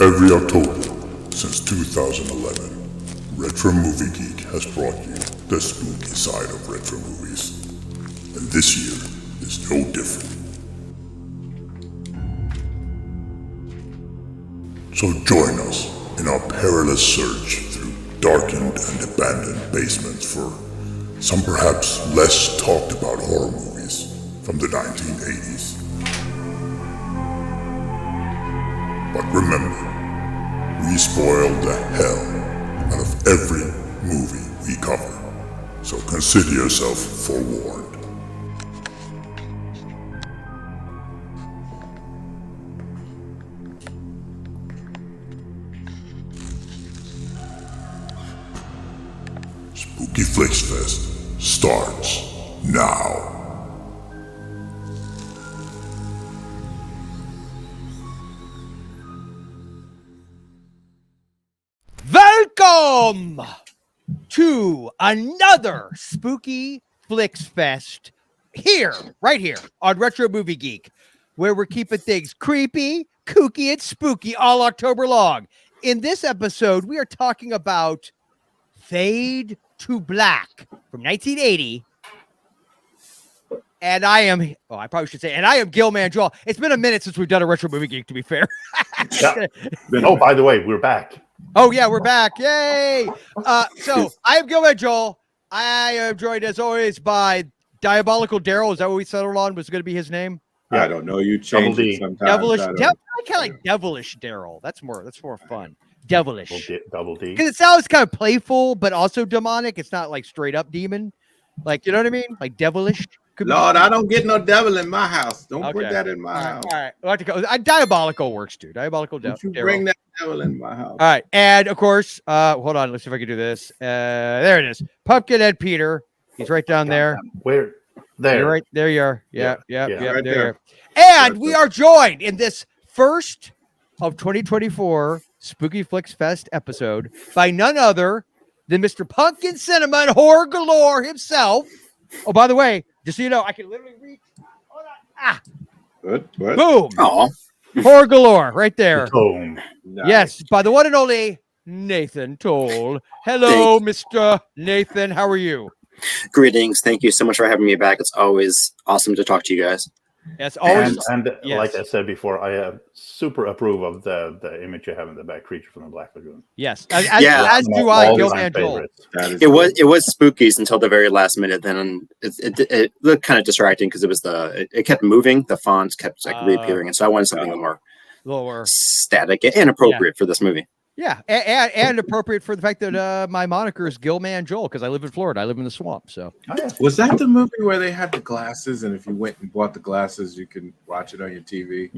Every October since 2011, Retro Movie Geek has brought you the spooky side of retro movies. And this year is no different. So join us in our perilous search through darkened and abandoned basements for some perhaps less talked about horror movies from the 1980s. But remember, we spoil the hell out of every movie we cover, so consider yourself forewarned. Spooky Flix Fest starts now. Welcome to another Spooky Flix Fest right here on Retro Movie Geek, where we're keeping things creepy, kooky, and spooky all October long. In this episode, we are talking about Fade to Black from 1980. And I am Gil Manjol. It's been a minute since we've done a Retro Movie Geek, to be fair. Yeah. Oh, by the way, we're back. Oh, yeah, we're back. Yay. So I am Gil Manjol. I am joined, as always, by Diabolical Daryl. Is that what we settled on was going to be his name? Yeah, I don't know. You change it sometimes. Devilish. I kind of like Devilish Daryl. That's more fun. Devilish. Double D. Because it sounds kind of playful, but also demonic. It's not like straight up demon. Like, you know what I mean? Like devilish. Lord, I don't get no devil in my house. Don't put that in my house. All right. We'll have to go. Diabolical works too. Diabolical devil. You bring that devil in my house. All right. And of course, hold on. Let's see if I can do this. There it is. Pumpkinhead Peter. He's right down there. Where? There. You're right there. You are. Yeah. Right there. And we are joined in this first of 2024 Spooky Flix Fest episode by none other than Mr. Pumpkin Cinema and Horror Galore himself. Oh, by the way, just so you know, I can literally reach. Hold on. What? Boom. Oh. Horror Galore right there. Boom. Nice. Yes, by the one and only Nathan Tolle. Hello, Mr. Nathan. How are you? Greetings. Thank you so much for having me back. It's always awesome to talk to you guys. Yes, always. And yes. Like I said before, I super approve of the image you have in the back, Creature from the Black Lagoon. Yes, as do I, Gil Manjol. It was spookies until the very last minute. Then it looked kind of distracting because it kept moving. The fonts kept reappearing, and so I wanted something more lower, static and appropriate for this movie. Yeah, and appropriate for the fact that my moniker is Gil Manjol because I live in Florida. I live in the swamp. So, was that the movie where they had the glasses, and if you went and bought the glasses, you can watch it on your TV?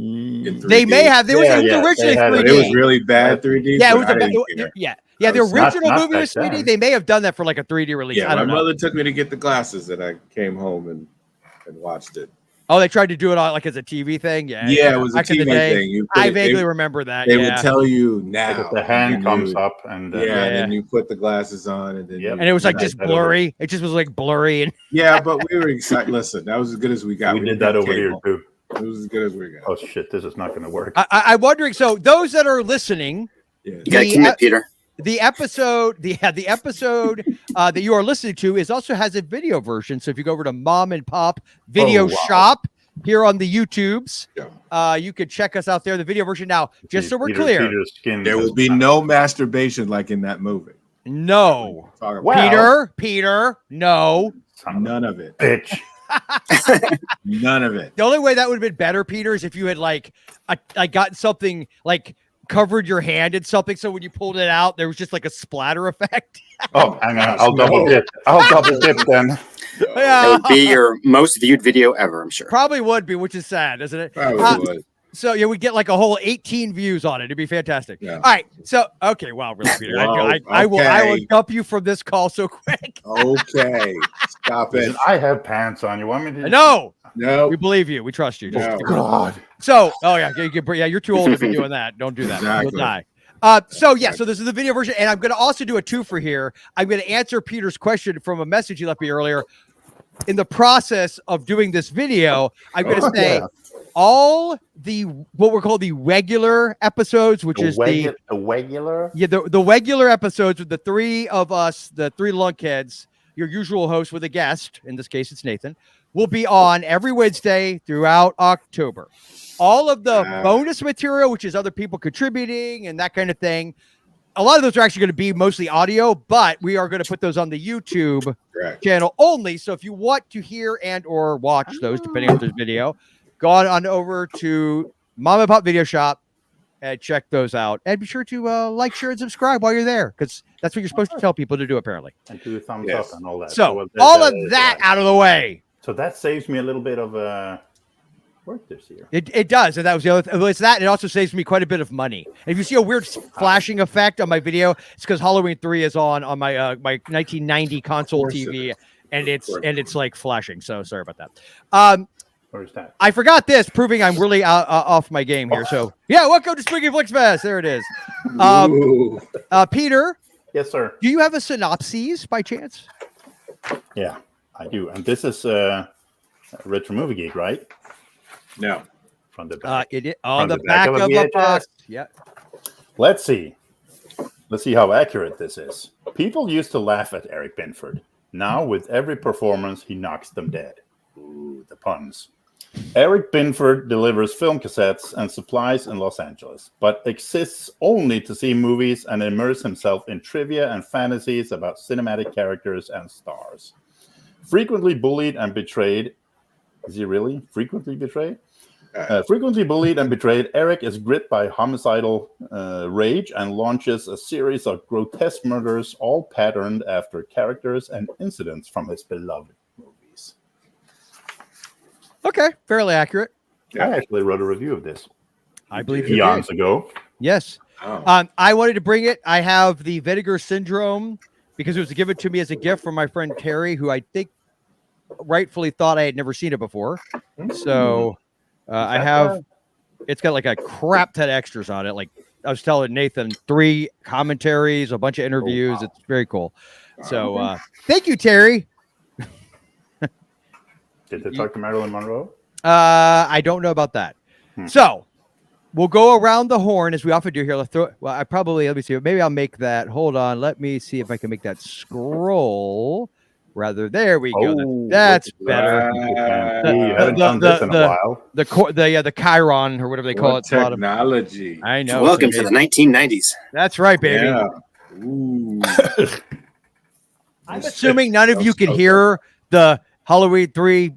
They may have. It was originally 3D. It was really bad 3D. Yeah, it was yeah. The original movie was 3D. They may have done that for like a 3D release. Yeah, I don't know. My mother took me to get the glasses, and I came home and watched it. Oh, they tried to do it all like as a TV thing. Yeah, it was a TV thing. I vaguely remember that. They would tell you now. Like the hand comes up, and and then you put the glasses on, and then and it was like just blurry. It just was like blurry, and but we were excited. Listen, that was as good as we got. We did that over here too. It was as good as we got. Oh shit, this is not going to work. I'm wondering. So those that are listening, you got to commit, Peter. The episode that you are listening to also has a video version. So if you go over to Mom and Pop Video Shop here on the YouTubes, you could check us out there. The video version. Now, just so we're clear, there will be no masturbation like in that movie. No, Peter, no, none of it, bitch. None of it. The only way that would have been better, Peter, is if you had like gotten something like covered your hand in something, so when you pulled it out, there was just like a splatter effect. Oh, hang on, I'll double dip then. That would be your most viewed video ever, I'm sure. Probably would be, which is sad, isn't it? Probably would. So yeah, we get like a whole 18 views on it. It'd be fantastic. Yeah. All right. So okay, wow, really, Peter. I will dump you from this call so quick. Okay. Stop it. I have pants on. You want me to? No. No. We believe you. We trust you. No. God. So, you're too old to be doing that. Don't do that. Exactly. You'll die. So this is the video version, and I'm going to also do a twofer here. I'm going to answer Peter's question from a message he left me earlier. In the process of doing this video, I'm going to say all the what we're called the regular episodes, which is a regular. Yeah, the regular episodes with the three of us, the three lunkheads, your usual host with a guest, in this case it's Nathan, will be on every Wednesday throughout October. All of the bonus material, which is other people contributing and that kind of thing, a lot of those are actually going to be mostly audio, but we are going to put those on the YouTube channel only. So if you want to hear and or watch those, depending on this video, go on over to Mom and Pop Video Shop and check those out. And be sure to like, share, and subscribe while you're there, because that's what you're supposed to tell people to do, apparently. And do a thumbs up and all that. So all of that out of the way. So that saves me a little bit of work this year. It does, and that was the other. It's that. It also saves me quite a bit of money. And if you see a weird flashing effect on my video, it's because Halloween 3 is on my my 1990 console TV, and it's like flashing. So sorry about that. Where's that? I forgot this, proving I'm really off my game here. So yeah, welcome to Spooky Flix Fest. There it is. Peter. Yes, sir. Do you have a synopsis by chance? Yeah, I do. And this is Retro Movie Geek, right? No. From the back. It is on the back of a box. Yeah. Let's see. Let's see how accurate this is. People used to laugh at Eric Binford. Now, with every performance, he knocks them dead. Ooh, the puns. Eric Binford delivers film cassettes and supplies in Los Angeles, but exists only to see movies and immerse himself in trivia and fantasies about cinematic characters and stars. Frequently bullied and betrayed. Is he really frequently betrayed? Frequently bullied and betrayed, Eric is gripped by homicidal rage and launches a series of grotesque murders, all patterned after characters and incidents from his beloved movies. Okay, fairly accurate. I actually wrote a review of this. I believe you eons did. ago. Yes. Oh. I wanted to bring it. I have the Vinegar Syndrome because it was given to me as a gift from my friend Terry, who I think rightfully thought I had never seen it before. So I have, it's got like a crap ton of extras on it. Like I was telling Nathan, 3 commentaries, a bunch of interviews. It's very cool. So thank you, Terry. Did they talk to Marilyn Monroe? I don't know about that. So we'll go around the horn as we often do here. Let's throw it. Well, let me see. Maybe I'll make that. Hold on. Let me see if I can make that scroll. Rather, there we go. That's better. You haven't done this in a while. The Chiron or whatever they call it. Technology. I know. Welcome to the 1990s. That's right, baby. Yeah. Ooh. I'm assuming none of you can hear the Halloween 3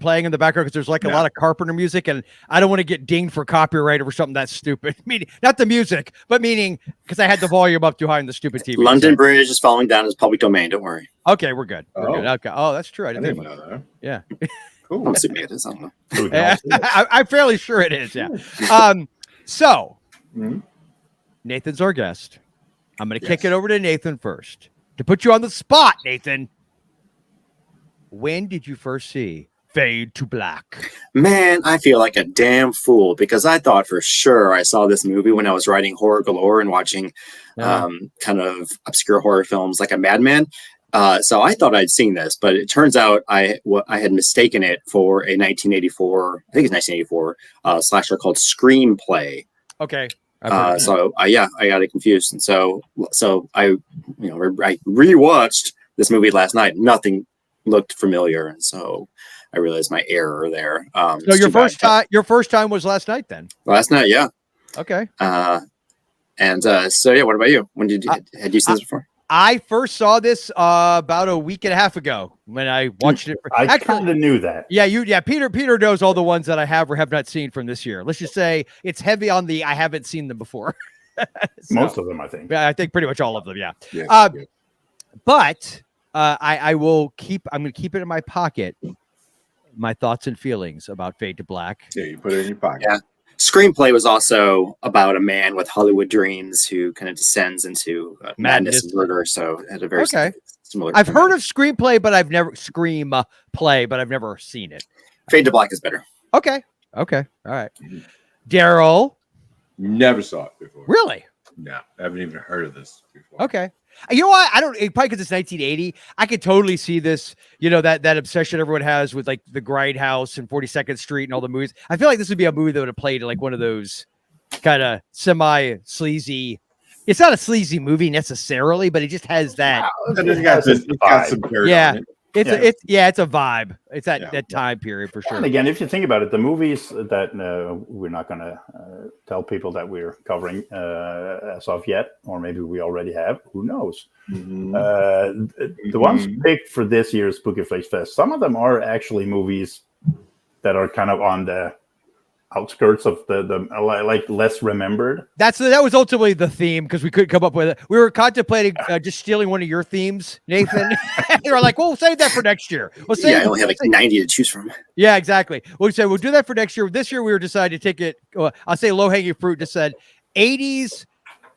playing in the background because there's like a lot of Carpenter music, and I don't want to get dinged for copyright or something that's stupid. Meaning, not the music, but meaning because I had the volume up too high on the stupid TV. London Bridge is falling down as public domain. Don't worry. Okay, we're good. We're good. Okay. Oh, that's true. I didn't think know about that. Yeah. Cool. I'm assuming it is. I don't know. I'm fairly sure it is. Yeah. So Nathan's our guest. I'm going to kick it over to Nathan first to put you on the spot. Nathan, when did you first see Fade to Black? Man, I feel like a damn fool because I thought for sure I saw this movie when I was writing Horror Galore and watching kind of obscure horror films like a madman. So I thought I'd seen this, but it turns out I had mistaken it for a 1984, I think it's 1984 slasher called Screenplay. Okay. I got it confused, and so I rewatched this movie last night. Nothing looked familiar, and so I realized my error there. So your first time was last night, then? Last night, yeah. Okay. What about you? When had you seen this before? I first saw this about a week and a half ago when I watched it. I kind of knew that. Yeah, Peter knows all the ones that I have or have not seen from this year. Let's just say it's heavy on the I haven't seen them before. Most of them, I think. Yeah, I think pretty much all of them. Yeah. Yes, But I'm going to keep it in my pocket. My thoughts and feelings about Fade to Black. Yeah, you put it in your pocket. Yeah. Screenplay was also about a man with Hollywood dreams who kind of descends into madness and murder. So it had a very similar. I've heard of Screenplay, but I've never but I've never seen it. Fade to Black is better. Okay. All right. Daryl. Never saw it before. Really? No, I haven't even heard of this before. Okay. You know what? I don't. Probably because it's 1980. I could totally see this. You know that obsession everyone has with like the Grindhouse and 42nd Street and all the movies. I feel like this would be a movie that would have played like one of those kind of semi sleazy. It's not a sleazy movie necessarily, but it just has that. It's got some dirt Yeah. on it. It's a vibe. It's that time period for sure. And again, if you think about it, the movies that we're not going to tell people that we're covering as of yet, or maybe we already have, who knows? Mm-hmm. The ones picked for this year's Spooky Flix Fest, some of them are actually movies that are kind of on the outskirts of the like less remembered. That was ultimately the theme because we couldn't come up with it. We were contemplating just stealing one of your themes, Nathan. They were like, "Well, we'll save that for next year." I only have like 90 to choose from. Yeah, exactly. We said we'll do that for next year. This year we were decided to take it. I'll say low hanging fruit. Just said 80s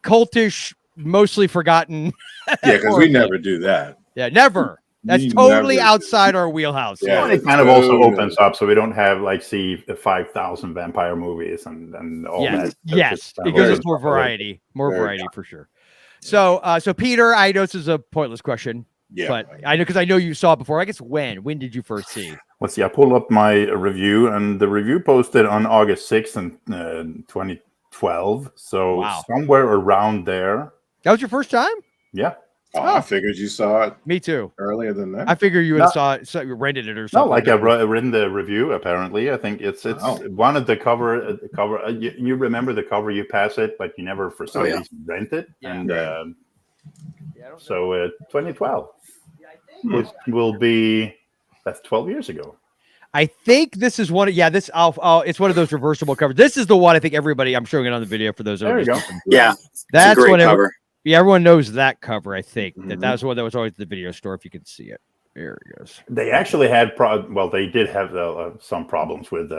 cultish, mostly forgotten. Yeah, because we never do that. Yeah, never. That's We totally never outside our wheelhouse. Yeah. It kind of also opens up, so we don't have like 5,000 vampire movies and all that. Yes, it gives us more variety, for sure. So Peter, I know this is a pointless question, but I know because I know you saw it before. I guess when did you first see? Let's see. I pulled up my review, and the review posted on August 6th in 2012. So somewhere around there. That was your first time? Yeah. Oh, I figured you saw it. Me too. Earlier than that. I figured you would have saw it, you rented it or something. No, like I've written the review. Apparently, I think it's one of the cover. You remember the cover? You pass it, but you never for some reason rent it. Yeah. And so 2012 will be that's 12 years ago. I think this is one. Yeah, it's one of those reversible covers. This is the one I think everybody. I'm showing it on the video for those. There you go. Yeah, that's a great cover. Yeah, everyone knows that cover. I think that was one that was always at the video store. If you can see it, there it goes. They actually had they did have some problems with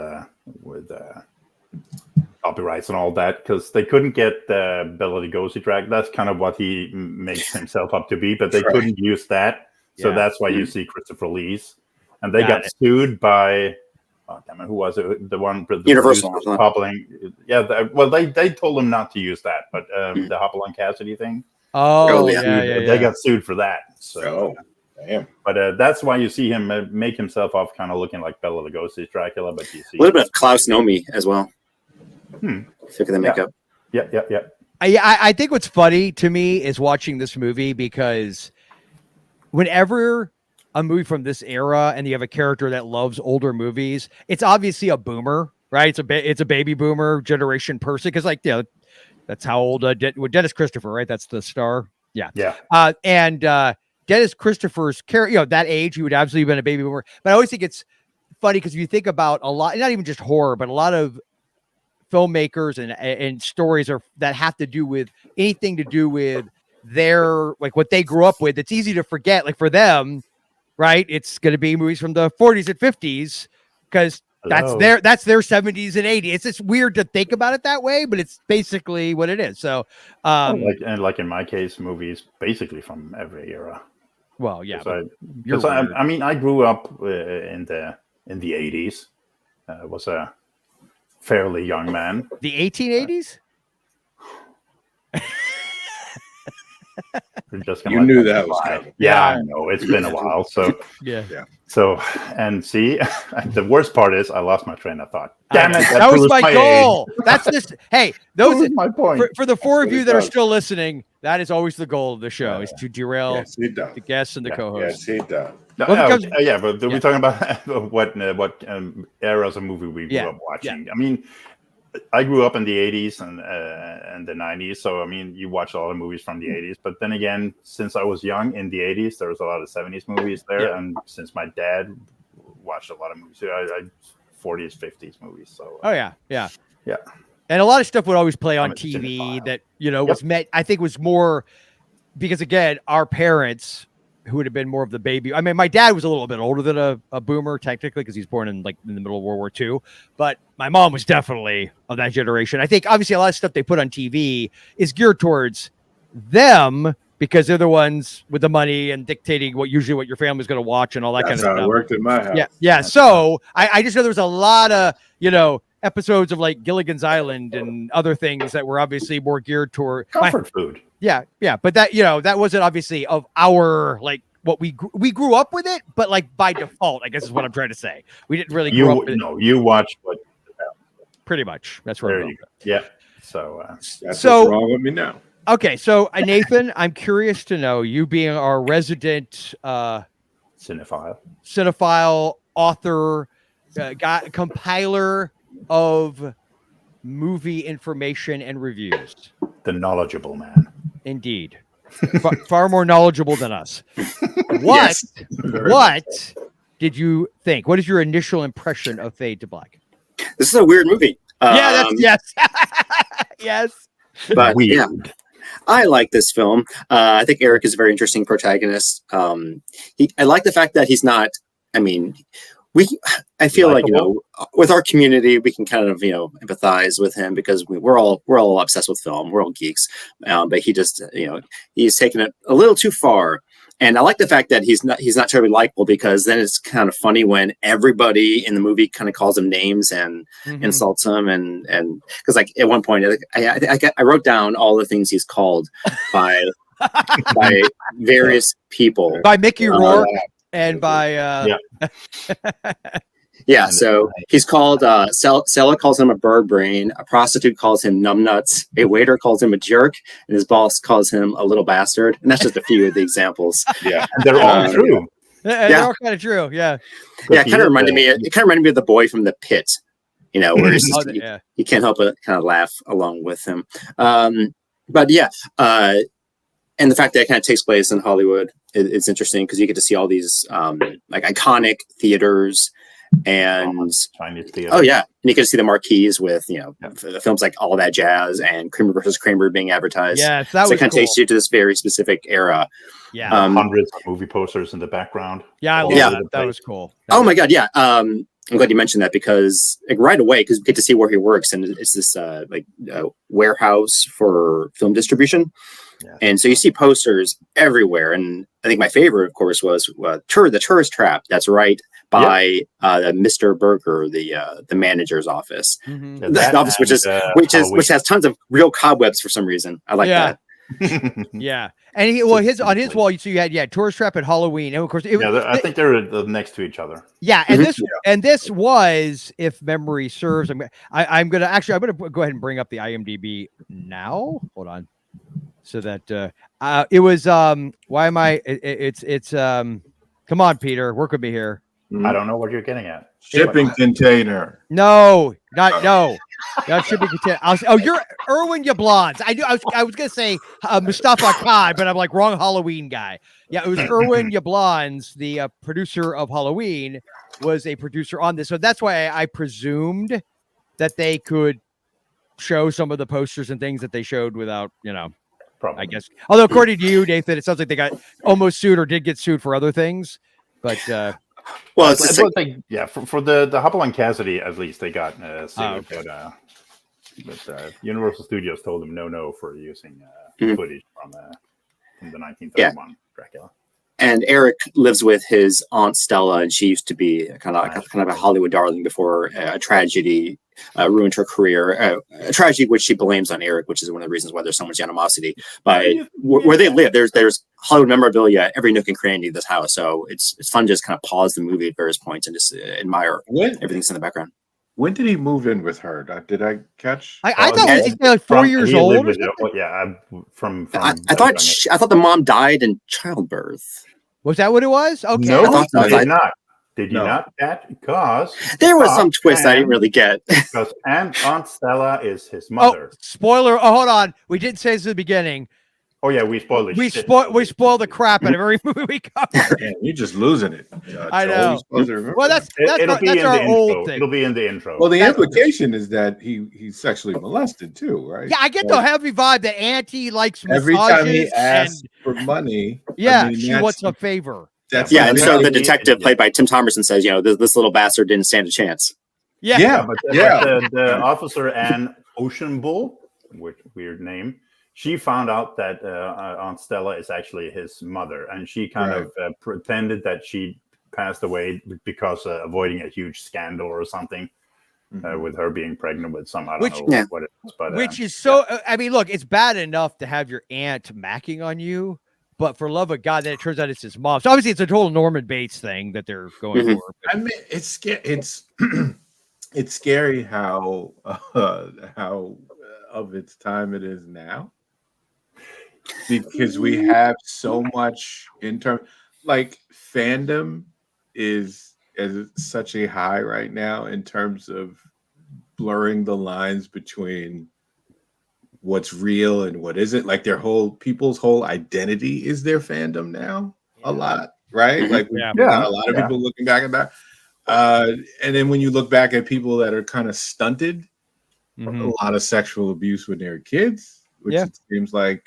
copyrights and all that because they couldn't get the Bela Lugosi track. That's kind of what he makes himself up to be, but they couldn't use that. So that's why you see Christopher Lee's, and they got sued by. Oh, damn it, who was it? The one Universal. Hoppling. Yeah, they told them not to use that, but the Hopalong Cassidy thing. Oh, They got sued for that. So, damn. But that's why you see him make himself off kind of looking like Bela Lugosi's Dracula, but you see a little bit of Klaus Nomi as well. Look at the makeup. Yeah. I think what's funny to me is watching this movie because whenever a movie from this era and you have a character that loves older movies, it's obviously a boomer, right? It's a baby boomer generation person because that's how old Dennis Christopher, right? That's the star. Yeah. And Dennis Christopher's character, that age, he would absolutely have been a baby boomer. But I always think it's funny because if you think about a lot, not even just horror, but a lot of filmmakers and stories that have to do with anything to do with their like what they grew up with. It's easy to forget. Like for them, right? It's going to be movies from the 40s and 50s because that's their 70s and 80s. It's just weird to think about it that way, but it's basically what it is. So, like in my case, movies basically from every era. Well, yeah, because I grew up in the 80s. Was a fairly young man. The 1880s. You knew that was coming. Yeah, I know. It's been a while. So yeah. So and see, the worst part is I lost my train of thought. Damn it! That was my goal. That's this. Hey, those my point. For the four of you that are still listening, that is always the goal of the show: is to derail the guests and the co-hosts. Yes, he does. But we're talking about what eras of movie we grew up watching. I mean, I grew up in the 80s and the 90s, so I mean, you watch a lot of movies from the 80s. But then again, since I was young in the 80s, there was a lot of 70s movies there, and since my dad watched a lot of movies, I 40s, 50s movies. So yeah, and a lot of stuff would always play on TV that was meant. I think was more because again, our parents, who would have been more of the baby. I mean, my dad was a little bit older than a boomer technically because he's born in the middle of World War II. But my mom was definitely of that generation. I think obviously a lot of stuff they put on TV is geared towards them because they're the ones with the money and dictating what your family's going to watch and all that kind of stuff. That's how it worked in my house. Yeah. So I just know there was a lot of episodes of like Gilligan's Island and other things that were obviously more geared toward comfort food. Yeah, but that that wasn't obviously of our like what we grew up with it, but like by default, I guess is what I'm trying to say. We didn't really grow up with it. You watched what? Pretty much. That's where There you go. Yeah. So That's what's wrong with me now. Okay, so Nathan, I'm curious to know, you being our resident cinephile, author, compiler of movie information and reviews. The knowledgeable man. Indeed. Far more knowledgeable than us. What did you think? What is your initial impression of Fade to Black? This is a weird movie. Yes. Yes. But weird. yeah, I like this film. I think Eric is a very interesting protagonist. I like the fact that he's not. I mean, I feel like with our community, we can kind of empathize with him because we're all obsessed with film. We're all geeks, but he just he's taken it a little too far. And I like the fact that he's not terribly likable, because then it's kind of funny when everybody in the movie kind of calls him names and insults him, and because like at one point I wrote down all the things he's called by various people, by Mickey Rourke and by yeah, so he's called Sella calls him a bird brain, a prostitute calls him numbnuts, a waiter calls him a jerk, and his boss calls him a little bastard. And that's just a few of the examples. Yeah, and they're all true. They're all kind of true. Yeah. Yeah, it kind of reminded me of the boy from The Pit, where he's just, you can't help but kind of laugh along with him. But yeah, and the fact that it kind of takes place in Hollywood, it's interesting because you get to see all these like iconic theaters. And oh yeah, and you can see the marquees with the films like All That Jazz and Kramer versus Kramer being advertised. Yeah, that was it kind of takes you to this very specific era. Yeah, hundreds of movie posters in the background. Yeah, I love that. That was cool. My god, yeah. I'm glad you mentioned that, because like right away, because we get to see where he works, and it's this warehouse for film distribution. Yeah. And so you see posters everywhere, and I think my favorite, of course, was the Tourist Trap. That's right by Mr. Berger, the manager's office. Mm-hmm. The office, which has tons of real cobwebs for some reason. I like that. Yeah, and on his wall, so you had Tourist Trap and Halloween, and of course, I think they're next to each other. Yeah, and this was, if memory serves, I'm gonna go ahead and bring up the IMDb now. Hold on. So that it was why am I it's come on, Peter, work with me here. I don't know what you're getting at. Shipping container. No, not shipping container. You're Erwin Yablans. I was gonna say Mustafa Khan, but I'm like wrong Halloween guy. Yeah, it was Erwin Yablans, the producer of Halloween, was a producer on this, so that's why I presumed that they could show some of the posters and things that they showed without Probably. I guess. Although according to you, Nathan, it sounds like they got almost sued or did get sued for other things. But well, it's for the Hubble and Cassidy, at least they got sued. Okay. But Universal Studios told them no for using footage from the 1931 Dracula. And Eric lives with his aunt Stella, and she used to be kind of a Hollywood darling before a tragedy ruined her career. A tragedy which she blames on Eric, which is one of the reasons why there's so much animosity. By where they live, there's Hollywood memorabilia every nook and cranny of this house. So it's fun to just kind of pause the movie at various points and just admire everything that's in the background. When did he move in with her? Did I catch? I thought he was like 4 years old. Yeah, I thought the mom died in childbirth. Was that what it was? Okay. No, I did not. Did you not catch? Because there was some twist I didn't really get. Because Aunt Stella is his mother. Oh, spoiler! Oh, hold on. We didn't say this at the beginning. Oh yeah, we spoiled it. We spoil the crap out of every movie we cover. Man, you're just losing it. I know. Well, that's our old thing. It'll be in the intro. Well, the implication is that he's sexually molested too, right? Yeah, I get the heavy vibe that Auntie likes massages. Every time he asks for money, she wants a favor. And so the detective, played by Tim Thomerson, says, this little bastard didn't stand a chance. But the officer, Anne Oceanbull, which weird name, she found out that Aunt Stella is actually his mother, and she kind of pretended that she passed away because avoiding a huge scandal or something. with her being pregnant with some, I don't Which- know Yeah. what it is, but Which is so. I mean, look, it's bad enough to have your aunt macking on you, but for love of God, then it turns out it's his mom. So obviously, it's a total Norman Bates thing that they're going Mhm. for. I mean, it's it's scary how of its time it is now, because we have so much in terms, like, fandom is at such a high right now in terms of blurring the lines between what's real and what isn't. Like, people's whole identity is their fandom now, a lot, right? Mhm. Like, we Yeah. got a lot of people looking back at that. And then when you look back at people that are kind of stunted, Mhm. a lot of sexual abuse when they were kids, which Yeah. it seems like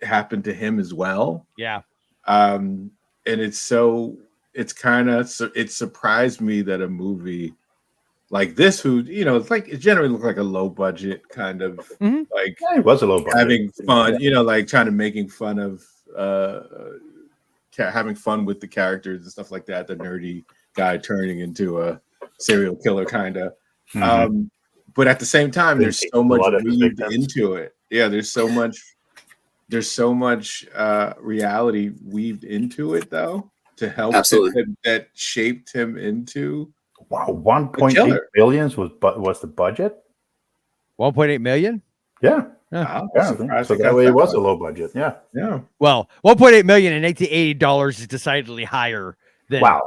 happened to him as well. Yeah. And it surprised me that a movie like this, it generally looked like a low budget kind of Mhm. like it was a low budget. having fun, like trying to making fun of having fun with the characters and stuff like that. The nerdy guy turning into a serial killer, kind of. Mhm. But at the same time, there's so much Blood of his weaved victims. into it. Yeah, there's so much reality weaved into it, though, to help Absolutely. that shaped him into. Wow, 1.8 killer. billion was the budget. 1.8 million. Yeah, I'm apparently. surprised So it got that way that it was a much. low budget. Yeah. Yeah. Well, 1.8 million in $1880 is decidedly higher than. Wow.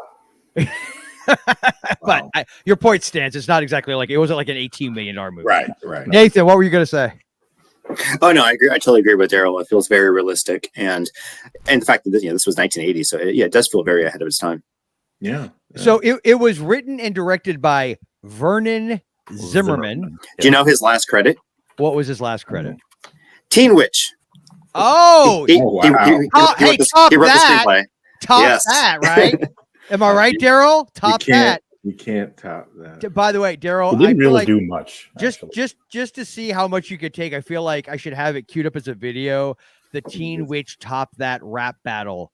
But Wow. your point stands. It's not exactly like it wasn't like an $18 million movie. Right. Nathan, what were you going to say? Oh no, I agree. I totally agree with Daryl. It feels very realistic, and the fact that this was 1980, so it does feel very ahead of its time. Yeah. So it was written and directed by Vernon Zimmerman. Do you know his last credit? What was his last credit? Teen Witch. Oh, He wow. wrote the screenplay. top Yes. that, right? Am I right, Daryl? Top that. You can't top that. By the way, Daryl, He I didn't feel really like do much. just actually. to see how much you could take, I feel like I should have it queued up as a video. The Teen Witch top that rap battle,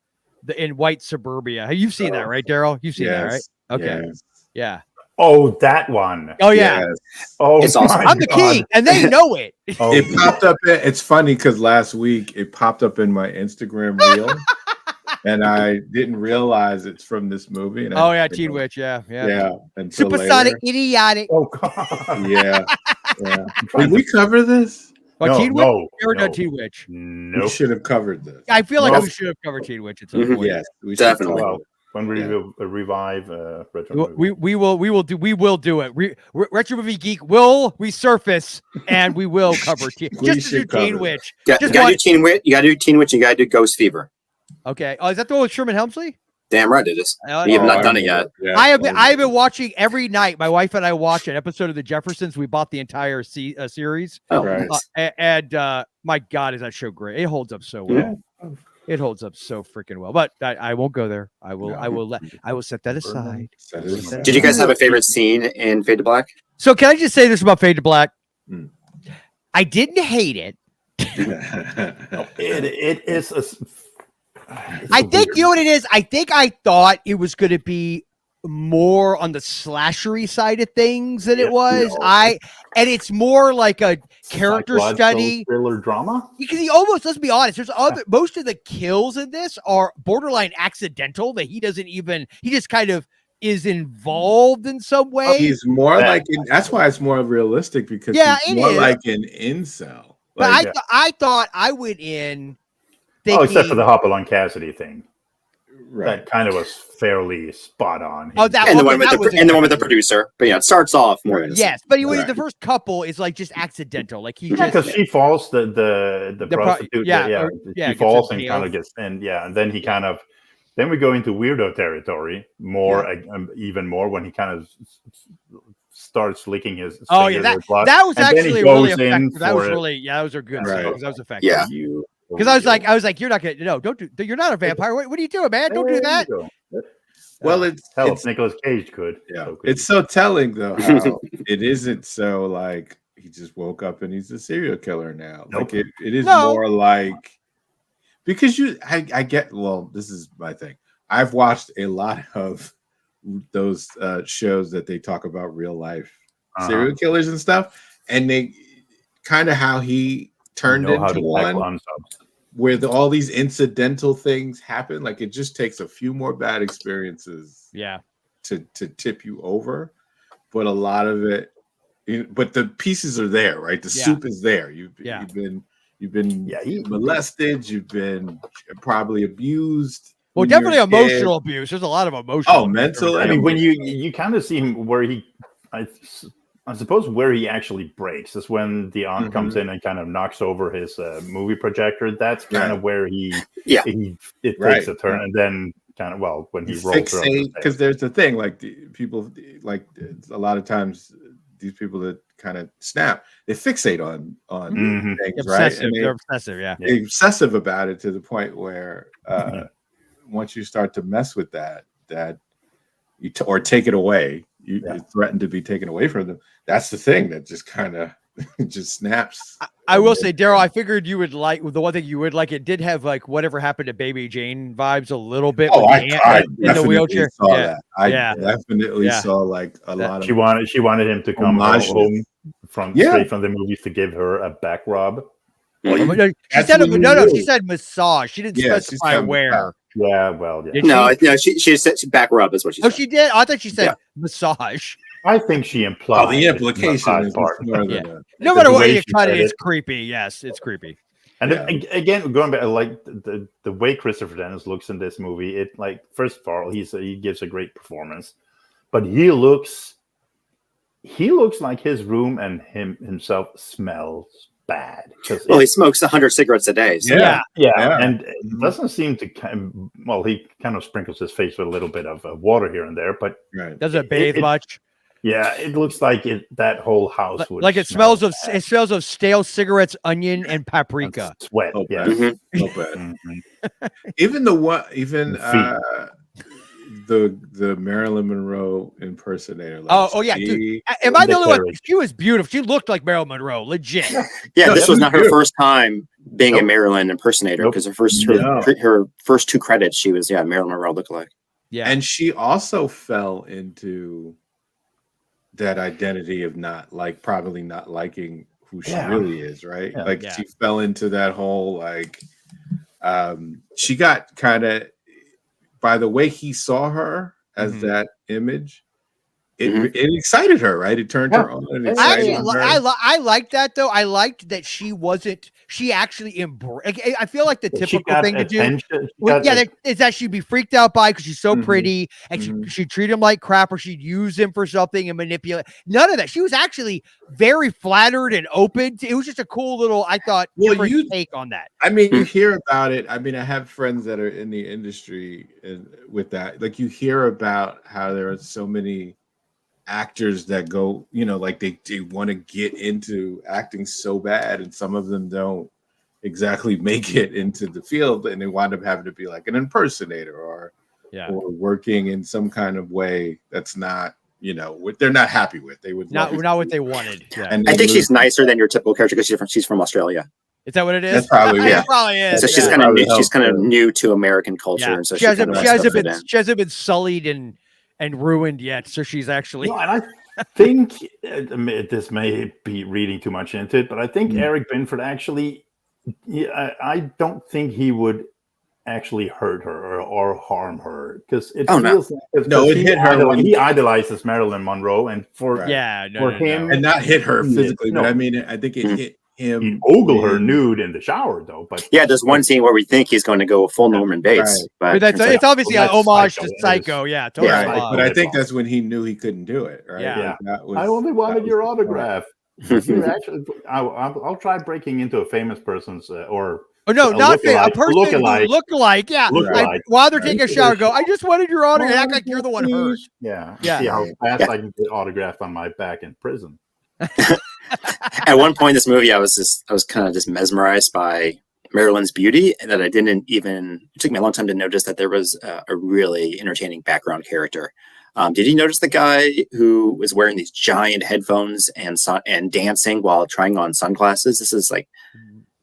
in white suburbia. You've seen that, right, Daryl? You've seen that, right? Okay, Yes. yeah. Oh, that one. Oh yeah, Yes. Oh, It's awesome. my I'm the God. king, and they know it. Oh, It popped up. It's funny because last week it popped up in my Instagram reel, and I didn't realize it's from this movie. And Oh yeah, Teen Witch. Yeah. Yeah. Until Supersonic, later. idiotic. oh God. Yeah. Yeah. I'm trying Did we to- cover this? But No, Teen Witch. no, Never done no. Teen Witch. We Nope. should have covered this. I feel like No. we should have covered Teen Witch at some Mhm. point. Yes, we should Definitely. cover Well, it. when we Yeah. will revive Retro We will do it. Retro Movie Geek will resurface and we will cover Teen. We Just to do should cover Teen it. Witch. Yeah, Just you gotta one- do Teen Witch. You gotta do Teen Witch. You gotta do Ghost Fever. Okay. Oh, is that the one with Sherman Helmsley? Damn right it is. Oh, You have oh, not I done it remember. yet. Yeah, I've been watching every night. My wife and I watch an episode of The Jeffersons. We bought the entire series, Oh, Right. nice. my God, is that show great? It holds up so well. Yeah. It holds up so freaking well. But I won't go there. I will set that aside. Set it aside. Did you guys have a favorite scene in Fade to Black? So can I just say this about Fade to Black? Hmm. I didn't hate it. It is. I think you know what it is. I think I thought it was going to be more on the slashery side of things than it was. no. And it's more like a character study thriller drama. because let's be honest. There's most of the kills in this are borderline accidental that he just kind of is involved in some way. He's more that's why it's more realistic because Yeah, he's it more is. like an incel. But Like, I thought I went in thinking, Oh, except for the Hopalong Cassidy thing. right. That kind of was fairly spot on. Oh, that And the okay, one with that was the one with the producer. But yeah, it starts off more innocent. yes, but Right. the first couple is like just accidental. Like he Yeah, just because she falls the prostitute. yeah, She gets falls a and deal. kind of gets and then he kind of then we go into weirdo territory more even more when he kind of starts licking his Oh yeah, fingers with blood. that was And then he actually really goes in effective. That was for it. really that was a good Right. scene, 'cause that was effective. Yeah. Because I was like, you're not gonna don't do. You're not a vampire. What are you doing, man? Don't do that. Well, it's Nicolas Cage could. yeah. So could It's so telling though how it isn't so like he just woke up and he's a serial killer now. Nope. Like it is No. more like because I get this is my thing. I've watched a lot of those shows that they talk about real life serial killers and stuff, and they kind of how he turned into one where all these incidental things happen. Like it just takes a few more bad experiences, to tip you over. But a lot of it, but the pieces are there, right? The soup is there. You've been molested. You've been probably abused. Well, definitely emotional abuse. There's a lot of emotional. Oh, mental. I mean, when you kind of see him where I suppose where he actually breaks is when the aunt comes in and kind of knocks over his movie projector. That's kind of where it takes a turn, and then kind of when he rolls through. Because there's the thing, like people, like a lot of times these people that kind of snap, they fixate on things, right? And they're obsessive, they're obsessive about it to the point where once you start to mess with that you or take it away, you threaten to be taken away from them. That's the thing that just kind of just snaps. I will say, Daryl, I figured you would like the one thing you would like. It did have like whatever happened to Baby Jane vibes a little bit. Oh, I in the wheelchair. Saw that. I definitely saw like a lot of. She wanted him to come home straight from the movies to give her a back rub. She said she said massage. She didn't specify where. Yeah, well, yeah. No, she said back rub is what she said. Oh, she did? I thought she said massage. I think she implied. Oh, the implication is part. No matter what you cut it, it's creepy. Yes, it's creepy. And again, going back, like the way Christopher Dennis looks in this movie, it like first of all, he gives a great performance, but he looks like his room and himself smells bad. Well, he smokes 100 cigarettes a day. So. Yeah, and it doesn't seem to. He kind of sprinkles his face with a little bit of water here and there, but doesn't bathe much. Yeah, it looks like that whole house would like it smells of stale cigarettes, onion, and paprika. And sweat. Even the Marilyn Monroe impersonator. Dude. Am I the only one? She was beautiful. She looked like Marilyn Monroe, legit. This was not her first time being a Marilyn impersonator because her first two credits, she was Marilyn Monroe lookalike. Yeah, and she also fell into that identity of probably not liking who she really is, right? She fell into that whole she got kind of, by the way he saw her as that image, it excited her, right? It turned her on. And I liked that though. I liked that she actually embraced. I feel like the typical thing to do is that she'd be freaked out by because she's so pretty and she'd treat him like crap or she'd use him for something and manipulate. None of that. She was actually very flattered and open. It was just a cool little, I thought, different take on that. I mean, you hear about it. I mean, I have friends that are in the industry with that. Like you hear about how there are so many actors that go, they want to get into acting so bad, and some of them don't exactly make it into the field, and they wind up having to be like an impersonator or working in some kind of way that's not, what they're not happy with. They would not what they wanted. Yeah. And I think she's nicer than your typical character because she's from Australia. Is that what it is? That's probably it probably is. So she's kind of new to American culture, and so she hasn't been sullied and ruined yet, so she's actually. No, and I think this may be reading too much into it, but I think Eric Binford actually, I don't think he would actually hurt her or harm her because it feels it hit her. He idolizes Marilyn Monroe, and for him, and not hit her physically, but I mean, I think it hit him. He ogle her nude in the shower, though. But there's one scene where we think he's going to go full Norman Bates, but it's obviously an homage to Psycho. Totally. But I think that's when he knew he couldn't do it. Right? Yeah. I only wanted your autograph. I'll try breaking into a famous person's not a person look-alike. Yeah. While they're taking a shower, go. I just wanted your autograph. Act like you're the one hurt. Yeah. See how fast I can get autographed on my back in prison. At one point in this movie, I was kind of just mesmerized by Marilyn's beauty, and that it took me a long time to notice that there was a really entertaining background character. Did you notice the guy who was wearing these giant headphones and dancing while trying on sunglasses? This is like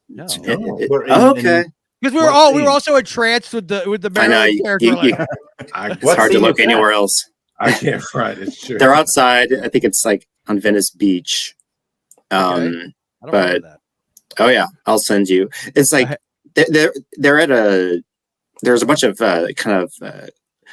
no. Okay. Because we were also entranced with the Marilyn character. It's hard to look anywhere else. I can't front. It's true. They're outside. I think it's like on Venice Beach. Okay. I don't but remember that. oh yeah, I'll send you. It's like they're at there's a bunch of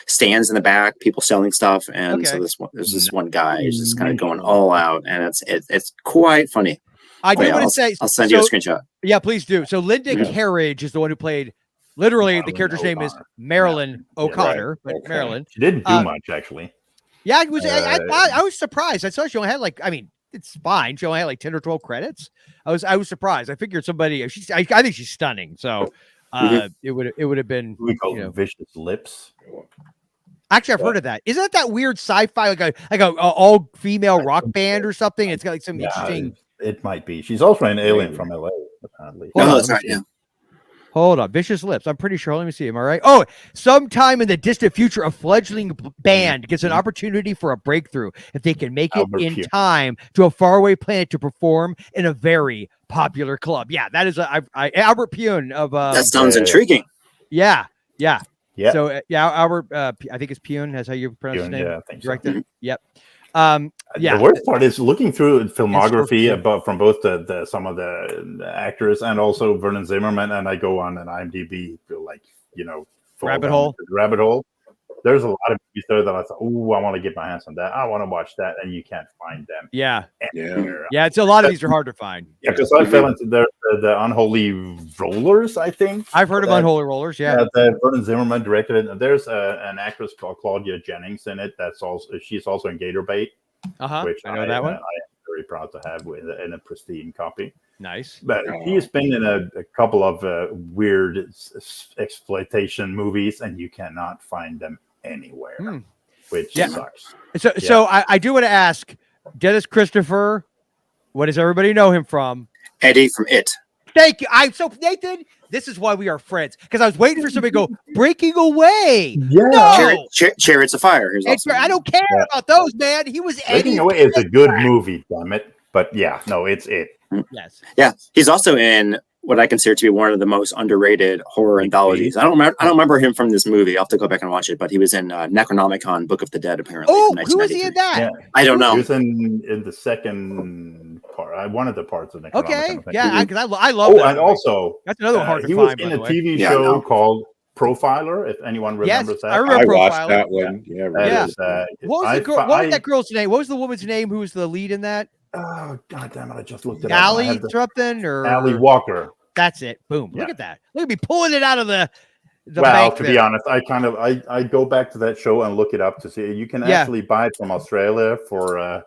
stands in the back, people selling stuff, and so there's this one guy who's just kind of going all out, and it's quite funny. I do want to say, I'll send you a screenshot. Yeah, please do. So Linda Carriage is the one who played. Literally, the character's name is Marilyn O'Connor, but Marilyn. She didn't do much actually. Yeah, it was. I was surprised. I saw she only had it's fine. She only had like 10 or 12 credits. I was surprised. I figured somebody. I think she's stunning. So it would have been. We call it Vicious Lips. Actually, I've heard of that. Isn't that weird sci-fi like a all female rock band or something? It's got like some interesting. It might be. She's also an alien from LA, apparently. No, that's right. Yeah. Hold on, Vicious Lips. I'm pretty sure. Let me see. Am I right? Oh, sometime in the distant future, a fledgling band gets an opportunity for a breakthrough if they can make it in time to a faraway planet to perform in a very popular club. Yeah, that is Albert Pune of. That sounds intriguing. Yeah. Yeah. So Albert, I think it's Pune. That's how you pronounce his name. Yeah, I think so. Director. Yep. The worst part is looking through filmography from both some of the actors and also Vernon Zimmerman, and I go on an IMDb rabbit hole. There's a lot of movies there that I thought, oh, I want to get my hands on that. I want to watch that, and you can't find them. Yeah. It's a lot of these are hard to find. Yeah, because I fell into the Unholy Rollers. I think I've heard of Unholy Rollers. Yeah, Vernon Zimmerman directed it. And there's an actress called Claudia Jennings in it. She's also in Gator Bait, which I know that one. I am very proud to have in a pristine copy. Nice. But he's been in a couple of weird exploitation movies, and you cannot find them anywhere, which sucks. So I do want to ask Dennis Christopher, what does everybody know him from? Eddie from It. Thank you. Nathan, this is why we are friends, because I was waiting for somebody to go Breaking Away. Yeah. No. Chariots of Fire. I don't care about those, man. He was Breaking Away is a good movie, damn it. But yeah, no, it's It. Yes. Yeah, he's also in what I consider to be one of the most underrated horror anthologies. I don't remember him from this movie. I'll have to go back and watch it. But he was in Necronomicon, Book of the Dead, apparently. Oh, who was he in that? Yeah. I don't know. He was in the second part. One of the parts of Necronomicon. Okay, yeah, because I love that. And also that's another one hard to he find. He was in a TV show called Profiler. If anyone remembers that, I remember I watched that one. Yeah. What was that girl's name? What was the woman's name who was the lead in that? Oh, God damn it. I just looked it up. Allie Walker. That's it. Boom. Look at that. Look at me pulling it out of the bank to be honest, I go back to that show and look it up to see. You can actually buy it from Australia for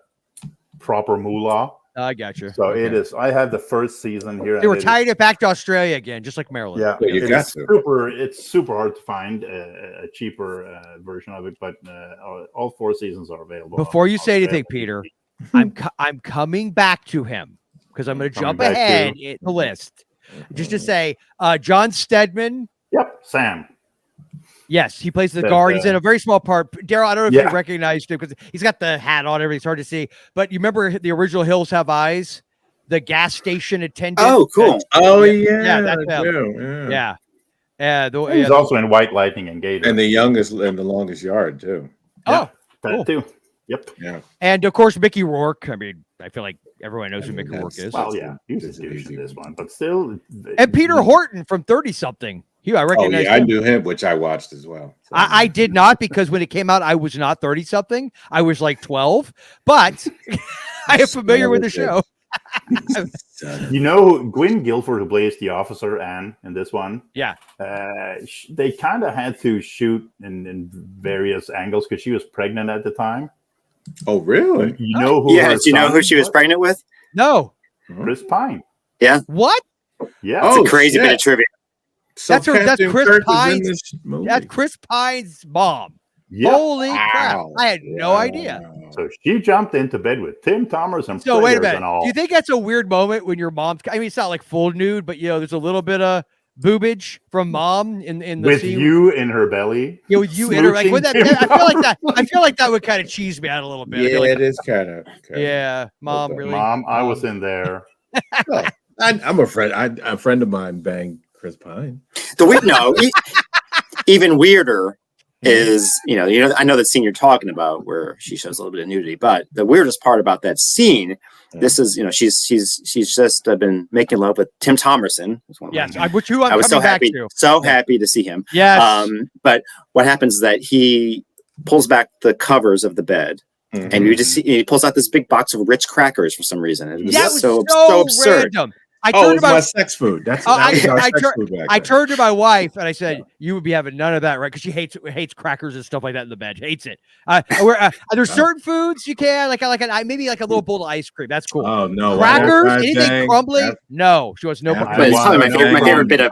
proper moolah. I got you. So it is. I had the first season here. They were tying it back to Australia again, just like Maryland. Yeah, it's super hard to find a cheaper version of it, but all 4 seasons are available. Before you say anything, Peter, I'm coming back to him because I'm going to jump ahead in the list. Just to say, John Stedman. Yep, Sam. Yes, he plays the guard. He's in a very small part. Daryl, I don't know if you recognized him because he's got the hat on. Everything's hard to see. But you remember the original Hills Have Eyes? The gas station attendant. Oh, cool. Yeah, that's him. Yeah. He's also in White Lightning and Gator. And the youngest and the longest yard, too. Oh, that too. Yep. Yeah. And of course, Mickey Rourke. I mean, I feel like everyone knows who Mickey Rourke is. Well, yeah, he was a douche in this one, but still. And Peter Horton from 30-something. I recognize. I knew him, which I watched as well. So. I did not, because when it came out, I was not 30-something. I was like 12, but I am familiar with the show. You know, Gwyn Guilford, who plays the officer Anne in this one. Yeah. They kind of had to shoot in various angles because she was pregnant at the time. Oh, really? You know who? Yeah. Do you know who she was pregnant with? No. Chris Pine. Yeah. What? Yeah. It's a crazy bit of trivia. So that's Chris Pine's. That's Chris Pine's mom. Yep. Holy crap! I had no idea. So she jumped into bed with Tim Thomas and so wait a minute. And all. Do you think that's a weird moment when your mom's? I mean, it's not like full nude, but there's a little bit of boobage from mom in the with scene. You in her belly. Yeah, with you in her like that. I feel like that would kind of cheese me out a little bit. Yeah, like, it is kind of. Yeah, mom. Okay. Really? Mom, I was in there. Well, I'm a friend. A friend of mine banged Chris Pine. Even weirder. is, I know that scene you're talking about where she shows a little bit of nudity, but the weirdest part about that scene, this is, she's just been making love with Tim Thomerson. Yes, which I'm I was so happy to see him. Yes. But what happens is that he pulls back the covers of the bed, and you just see he pulls out this big box of Ritz crackers for some reason. It was so absurd. Random. It was my sex food. That was our sex food back I then. turned to my wife and I said, "You would be having none of that, right?" Because she hates crackers and stuff like that in the bed. Hates it. There's certain foods you can maybe like a little bowl of ice cream. That's cool. Oh no, crackers, anything crumbly? No, she wants no. But it's probably my favorite bit of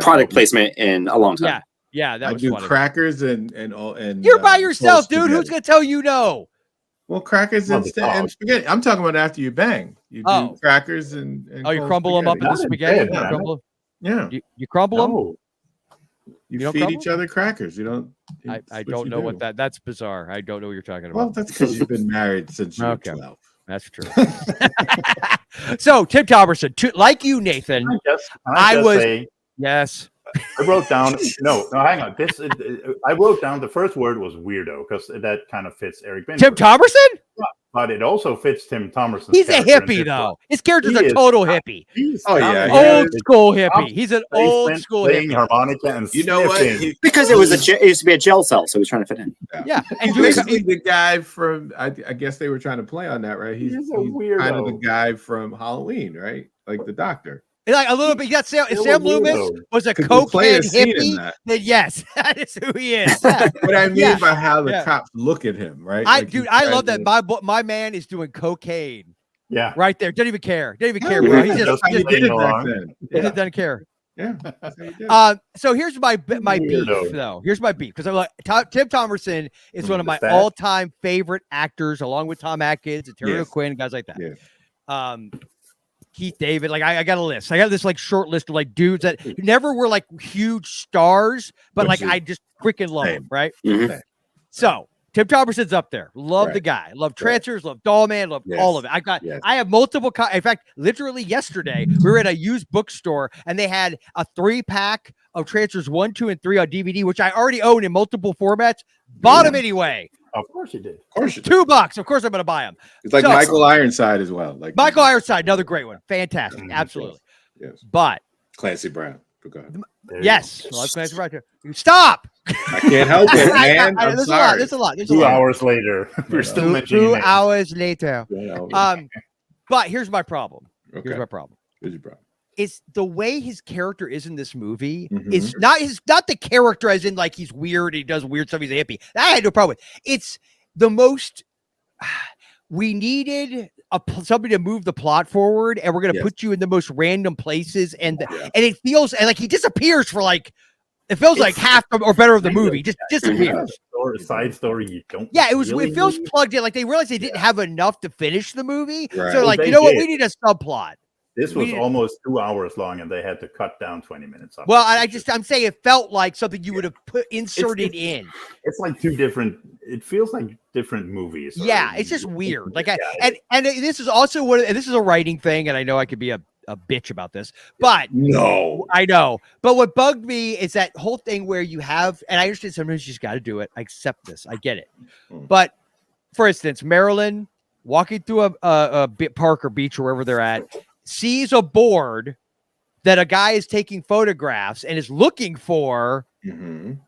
product placement in a long time. Yeah, that was do funny. Crackers and you're by yourself, dude. Who's gonna tell you no? Well, crackers and spaghetti. I'm talking about after you bang. You do crackers and you crumble them up in the spaghetti. You crumble them. You feed each other crackers. You don't. I don't know what that's bizarre. I don't know what you're talking about. Well, that's because you've been married since you were 12. That's true. So Tim Thomerson, like you, Nathan, yes. I wrote down hang on. I wrote down the first word was weirdo because that kind of fits Eric Binford. Tim Thomerson? But it also fits Tim Thomerson. He's a hippie though. His character's a total hippie. Old school hippie. He's an old school playing hippie. Harmonica and what? Because it used to be a gel cell, so he was trying to fit in. Yeah. And basically the guy from I guess they were trying to play on that, right? He's a weirdo. Kind of the guy from Halloween, right? Like the doctor. Like a little bit. If Sam Loomis was a cocaine hippie, then yes, that is who he is. Yeah. What I mean by how the cops look at him, right? I love that. My man is doing cocaine. Yeah, right there. Don't even care. Bro. He just did it back then. He doesn't care. Yeah. So here's my beef though. Here's my beef because I'm like Tim Thomerson is one of my all-time favorite actors, along with Tom Atkins and Terry O'Quinn and guys like that. Yeah. Keith David, I got a list. I got this short list of dudes that never were huge stars, but I just freaking love them, right? Mm-hmm. So Tim Thomerson's up there. Love the guy. Love Trancers. Love Dollman. Love all of it. I have multiple. In fact, literally yesterday we were at a used bookstore and they had a 3-pack of Trancers 1, 2, and 3 on DVD, which I already own in multiple formats. Bought them anyway. Of course you did. $2. Of course I'm going to buy them. It's like Michael Ironside as well. Michael Ironside, another great one. Fantastic. Absolutely. Yes. But Clancy Brown. Yes. Well, that's Clancy Brown too. Stop. I can't help it, man. I'm sorry. There's a lot. 2 hours later. We're still mentioning 2 hours later. But here's my problem. Okay. Here's my problem. Where's your problem? It's the way his character is in this movie. It's not the character as in he's weird, he does weird stuff, he's a hippie. That I had no problem with. It's the most we needed somebody to move the plot forward, and we're gonna put you in the most random places, and it feels and he disappears for it feels like half or better of the movie just disappears. Side story you don't. Yeah, it feels plugged in. They realized they didn't have enough to finish the movie, right. So what, we need a subplot. This was almost 2 hours long, and they had to cut down 20 minutes. Well, I'm saying it felt like something you would have inserted in. It's like two different. It feels like different movies. Yeah, it's just weird. And this is also this is a writing thing, and I know I could be a bitch about this, but no, I know. But what bugged me is that whole thing where you have, and I understand sometimes you just got to do it. I accept this. I get it. But for instance, Marilyn walking through a park or beach or wherever they're at. Sees a board that a guy is taking photographs and is looking for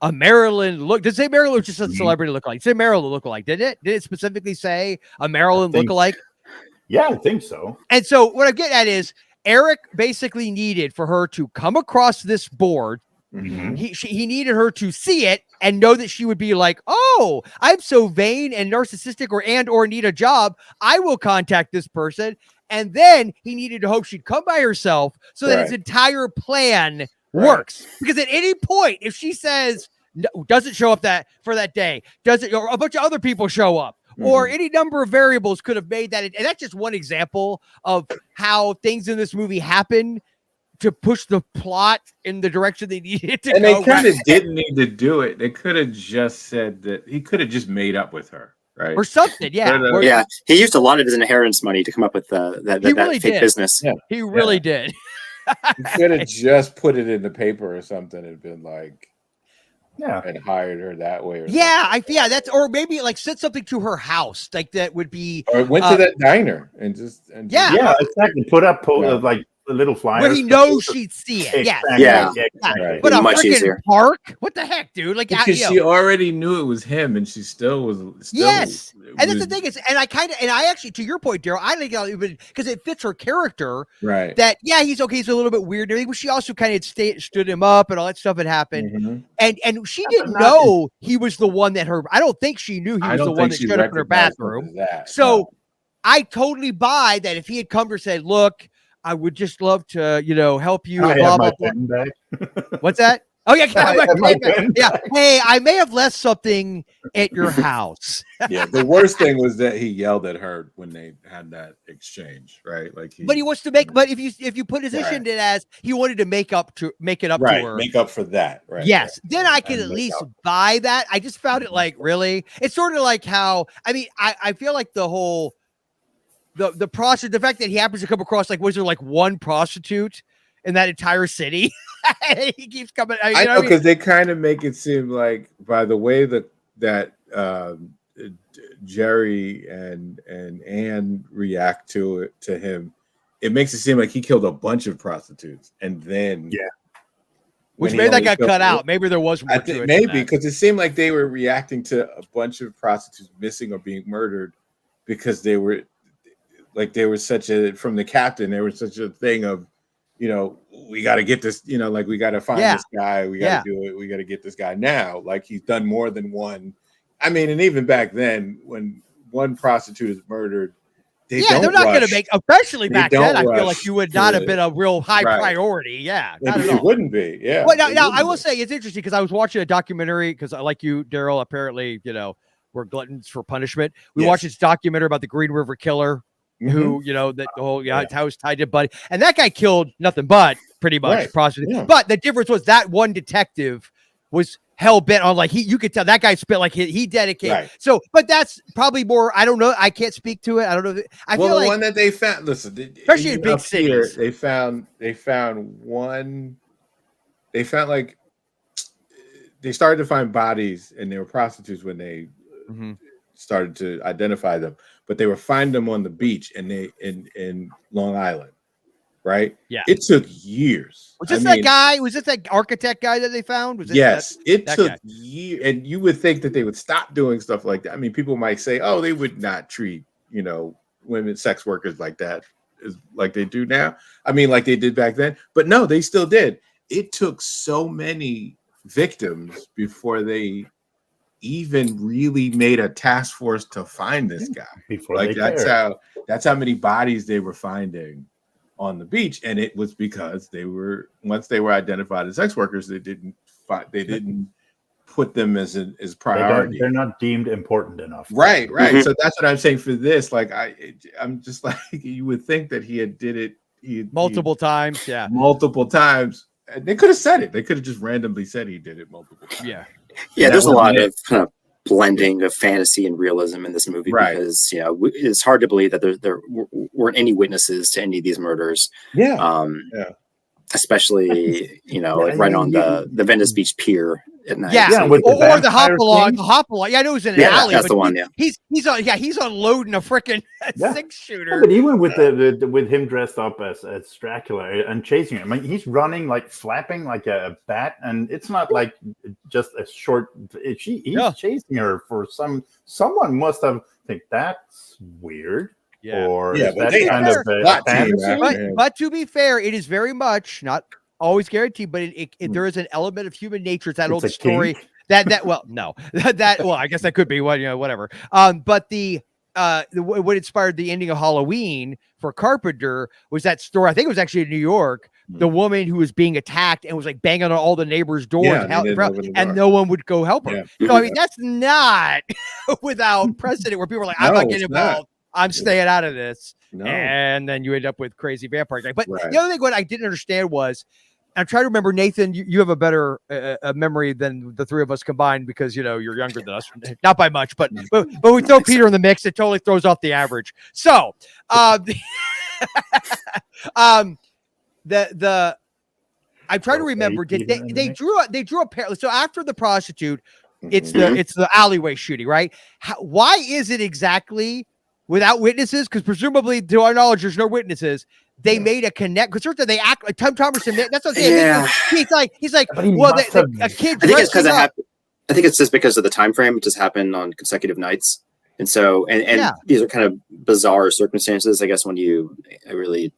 a Marilyn look. Did it say Marilyn or just a celebrity lookalike? It said Marilyn lookalike, didn't it? Did it specifically say a Marilyn lookalike? Yeah, I think so. And so what I'm getting at is Eric basically needed for her to come across this board. He needed her to see it and know that she would be like, oh, I'm so vain and narcissistic or need a job. I will contact this person. And then he needed to hope she'd come by herself so that his entire plan works. Because at any point, if she says, doesn't show up for that day, or a bunch of other people show up, or any number of variables could have made that. And that's just one example of how things in this movie happen to push the plot in the direction they needed to go. And they kind of didn't need to do it. They could have just said that he could have just made up with her. Right. Or something, yeah. Yeah, he used a lot of his inheritance money to come up with that fake business. Yeah. He really did. He could have just put it in the paper or something and been like, Yeah. and hired her that way. Yeah, that's, or maybe like sent something to her house, like that would be, or went to that diner and just Yeah. Yeah, exactly. Put up Yeah. like little flyers. where he knows she'd see it. Yes. Exactly. Yeah. Exactly. Right. But a Much freaking easier. park? What the heck, dude? Like, because she already knew it was him, and she still was. Yes. And that's the thing is, and I actually, to your point, Daryl, I think even because it fits her character, right? that he's okay, he's a little bit weird and everything, but she also kind of stood him up and all that stuff had happened. Mhm. And she didn't know he was the one that I don't think she knew he was the one that she showed up in her recognized him bathroom. as that, So no. I totally buy that if he had come to her and said, look, I would just love to, help you. I Blah, have blah, my blah. pen back. What's that? Oh, yeah. I have my pen Yeah. back. Hey, I may have left something at your house. Yeah, the worst thing was that he yelled at her when they had that exchange, right? Like, But he wants to make, but if you positioned Right. it as he wanted to make it up to her, make up for that, right? yes, right. then I can And at make least up. buy that. I just found it like, really, it's sort of like how, I mean, I feel like the whole, the prostitute, the fact that he happens to come across, like, was there like one prostitute in that entire city? He keeps coming. I know, because they kind of make it seem like, by the way that Jerry and Anne react to him, it makes it seem like he killed a bunch of prostitutes, and then which maybe that got cut out. Maybe there was more to it. Maybe because it seemed like they were reacting to a bunch of prostitutes missing or being murdered because they were such a, from the captain, there was such a thing of, we got to get this, like, we got to find this guy, we got to do it, we got to get this guy now. Like, he's done more than one. I mean, and even back then, when one prostitute is murdered, they're not going to make, especially back then, I feel like you would not have been a real high priority. Yeah, it wouldn't be. Yeah. Well, now I will say it's interesting because I was watching a documentary because I, like you, Daryl, apparently, we're gluttons for punishment. We watched this documentary about the Green River Killer, who, that the whole house tied to Buddy, and that guy killed nothing but pretty much prostitutes. Yeah. But the difference was that one detective was hell bent on, like, you could tell that guy spent, like, he dedicated. Right. So, but that's probably more, I don't know. I can't speak to it. I don't know. I feel like one that they found, especially in big cities, they found one. They found, like, they started to find bodies, and they were prostitutes when they started to identify them, but they were finding them on the beach in Long Island, right? Yeah. It took years. Was this that guy? Was this that architect guy that they found? Was it took years, and you would think that they would stop doing stuff like that. I mean, people might say, "Oh, they would not treat, women, sex workers like that, like they do now." I mean, like they did back then, but no, they still did. It took so many victims before they even really made a task force to find this guy. That's how many bodies they were finding on the beach, and it was because once they were identified as sex workers, they didn't put them as priority. They're not deemed important enough. Right. So that's what I'm saying for this. Like, I'm just like, you would think that he had did it multiple times. Yeah, multiple times. And they could have said it. They could have just randomly said he did it multiple times. Yeah, there's a lot of kind of blending of fantasy and realism in this movie, because it's hard to believe that there weren't any witnesses to any of these murders. Especially like right on the Venice Beach pier at night. Or the hop along. Yeah, I know it was in an alley. That's the one. He's unloading a freaking 6-shooter. But even with him dressed up as Dracula and chasing him, I mean, he's running, like, flapping like a bat, and it's not like just a short. He's chasing her for someone must have think that's weird. Or but to be fair, it is very much not always guaranteed, but there is an element of human nature. It's that old story I guess that could be whatever. But what inspired the ending of Halloween for Carpenter was that story. I think it was actually in New York. The woman who was being attacked and was, like, banging on all the neighbors' doors, and no one would go help her. So I mean, that's not without precedent where people are like, I'm not getting involved. I'm staying out of this. No. And then you end up with crazy vampire guy. But the other thing, what I didn't understand was, I'm trying to remember, Nathan, you have a better memory than the three of us combined because, you're younger than us. Not by much, but we throw Peter in the mix. It totally throws off the average. So, I'm trying to remember. Did they drew a pair? So after the prostitute, it's Mhm. the alleyway shooting, right? Why is it exactly without witnesses? Because presumably, to our knowledge, there's no witnesses. They made a connect because certainly they act like Tom Thomerson. That's what I'm saying. Yeah. He's like, But he well, must have- a kid. I think it's because it happened. I think it's just because of the time frame. It just happened on consecutive nights, and so and these are kind of bizarre circumstances. I guess when you really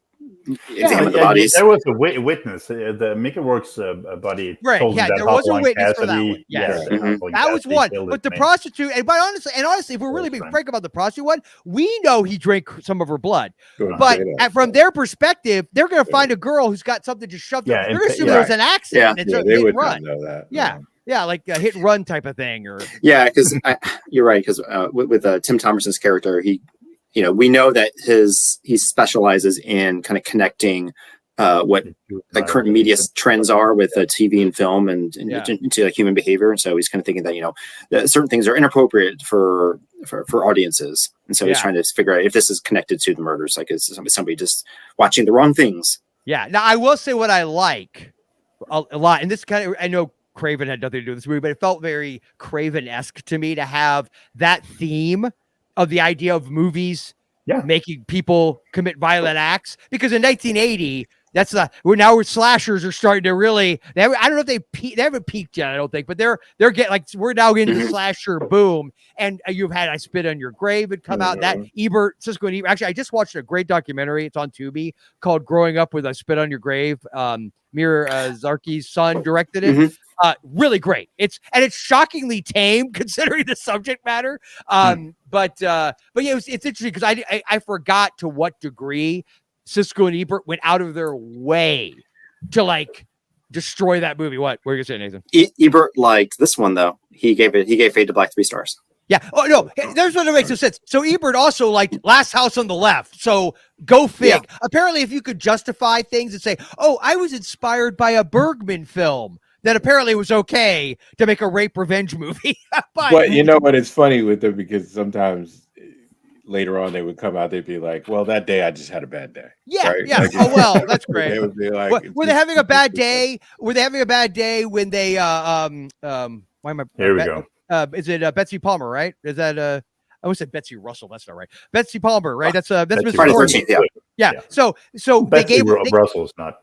examine the bodies. There was a witness. The Mickey Works buddy told me that there was a Hopalong witness for that Cassidy- one. Yes. That was one. But the prostitute, and honestly, if we're really being frank about the prostitute one, we know he drank some of her blood. But from their perspective, they're going to find a girl who's got something just shoved up. They're going to assume it was an accident. Yeah, they would not know that. Yeah, like a hit and run type of thing. Or because you're right. Because with Tim Thomerson's character, we know that he specializes in kind of connecting what like current media trends are with TV and film and into like, human behavior. And so he's kind of thinking that that certain things are inappropriate for audiences, and so he's trying to figure out if this is connected to the murders. Like, is somebody just watching the wrong things? Yeah. Now I will say what I like a lot, and this kind of I know Craven had nothing to do with this movie, but it felt very Craven-esque to me to have that theme of the idea of movies making people commit violent acts, because in 1980 that's where slashers are starting to really I don't know if they haven't peaked yet, I don't think, but they're getting like we're now into the slasher boom. And you've had I Spit on Your Grave had come out, that Siskel and Ebert. Actually, I just watched a great documentary, it's on Tubi, called Growing Up with I Spit on Your Grave. Mir Zarki's son directed it. Really great. It's shockingly tame considering the subject matter. But yeah, it's interesting because I forgot to what degree Siskel and Ebert went out of their way to like destroy that movie. What were you gonna say, Nathan? Ebert liked this one though. He gave Fade to Black 3 stars. Yeah. Oh no, there's one that makes some sense. So Ebert also liked Last House on the Left. So go fig. Yeah. Apparently, if you could justify things and say, "Oh, I was inspired by a Bergman film," then apparently it was okay to make a rape revenge movie. But you know what? It's funny with them because sometimes later on they would come out, they'd be like, "Well, that day I just had a bad day." Yeah, right? yeah. Oh well, that's great. They would be like, were they having a bad day? Were they having a bad day when they why am I? Here we go. Is it Betsy Palmer? Right? Is that I almost said Betsy Russell. That's not right. Betsy Palmer, right? That's Miss Friday 13th. Yeah. So Betsy Russell's not.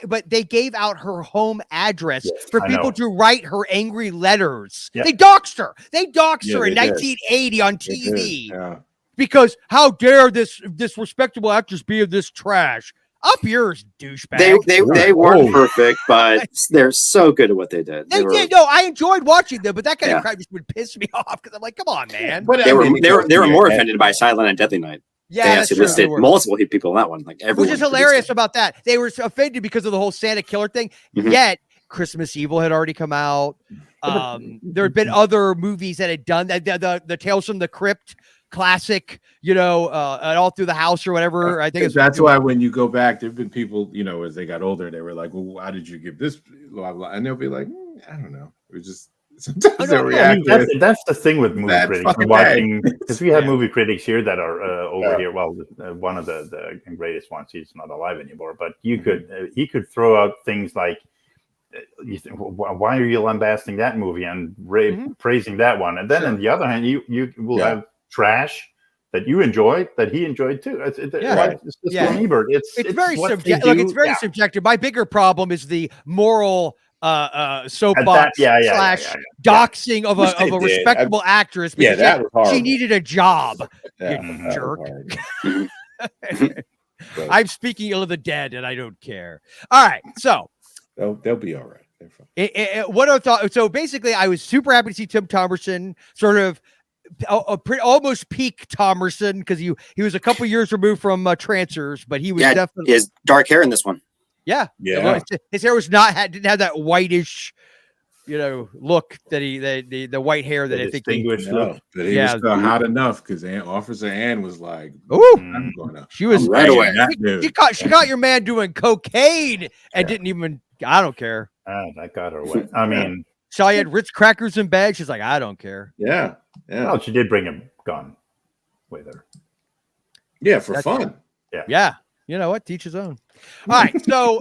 But they gave out her home address for people to write her angry letters. Yeah. They doxed her. They doxed her in 1980 on TV because how dare this respectable actress be of this trash? Up yours, douchebag. They weren't perfect, but they're so good at what they did. They did. No, I enjoyed watching them, but that kind of crap just would piss me off because I'm like, come on, man. But they were more offended by Silent and Deadly Night. Yeah, they actually listed multiple people in that one. Like everyone, which is hilarious about that. They were offended because of the whole Santa killer thing. Yet Christmas Evil had already come out. There had been other movies that had done that. The Tales from the Crypt classic, and All Through the House or whatever. I think that's why when you go back, there've been people, as they got older, they were like, "Well, why did you give this?" Blah blah, and they'll be like, "I don't know." It was just. Sometimes that's the thing with movie critics. Watching, because we have movie critics here that are over here. Well, one of the greatest ones, he's not alive anymore. But he could throw out things like, you think, why are you lambasting that movie and praising that one? And then on the other hand, you will have trash that you enjoyed that he enjoyed too. It's Ebert. It's very subjective. Look, it's very subjective. My bigger problem is the moral soapbox slash doxing of a respectable actress because she needed a job. You jerk. I'm speaking ill of the dead and I don't care. All right, so they'll be all right. They're fine. What I thought. So basically, I was super happy to see Tim Thomerson sort of almost peak Thomerson because he was a couple years removed from Trancers, but he was definitely he has dark hair in this one. Yeah. His hair was didn't have that whitish, look that the white hair that I think he was hot enough because Officer Ann was like, "Ooh, she was right away." She caught your man doing cocaine and didn't even. I don't care. That got her away. I mean, saw you had Ritz crackers in bag. She's like, I don't care. Yeah. Well, she did bring a gun with her. Yeah, for fun. Yeah. You know what? Teach his own. All right. So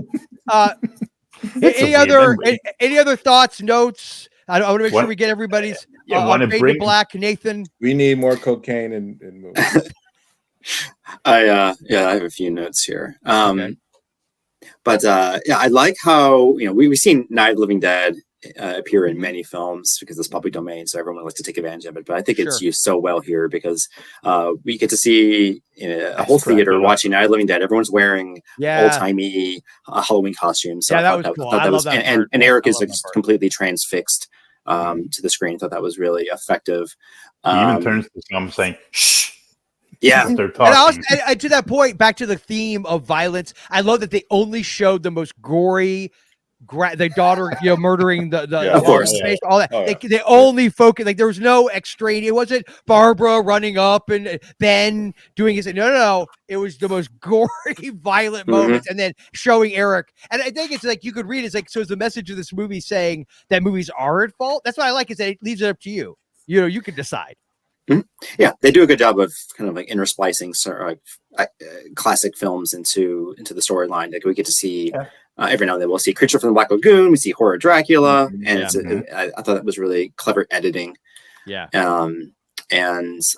Any other thoughts, notes? I want to make sure we get everybody's on Fade to Black. Nathan, we need more cocaine in movies. I have a few notes here. Okay. But I like how we've seen Night of the Living Dead appear in many films because it's public domain, so everyone likes to take advantage of it. But I think it's used so well here because we get to see a whole theater watching Night of the Living Dead. Everyone's wearing old-timey Halloween costumes. So that was cool. I love that part. And Eric is completely transfixed to the screen. I thought that was really effective. He even turns to some saying, "Shh." Yeah, and also, to that point, back to the theme of violence, I love that they only showed the most gory, the daughter, murdering the of course, face, all that. They only focus, like there was no extraneous. It wasn't Barbara running up and Ben doing his. No. It was the most gory, violent moments, and then showing Eric. And I think it's like you could read it's like, so is the message of this movie saying that movies are at fault? That's what I like, is that it leaves it up to you. You can decide. Yeah, they do a good job of kind of like intersplicing classic films into the storyline. Like we get to see every now and then we'll see Creature from the Black Lagoon, we see Horror Dracula, and I thought that was really clever editing. Yeah, and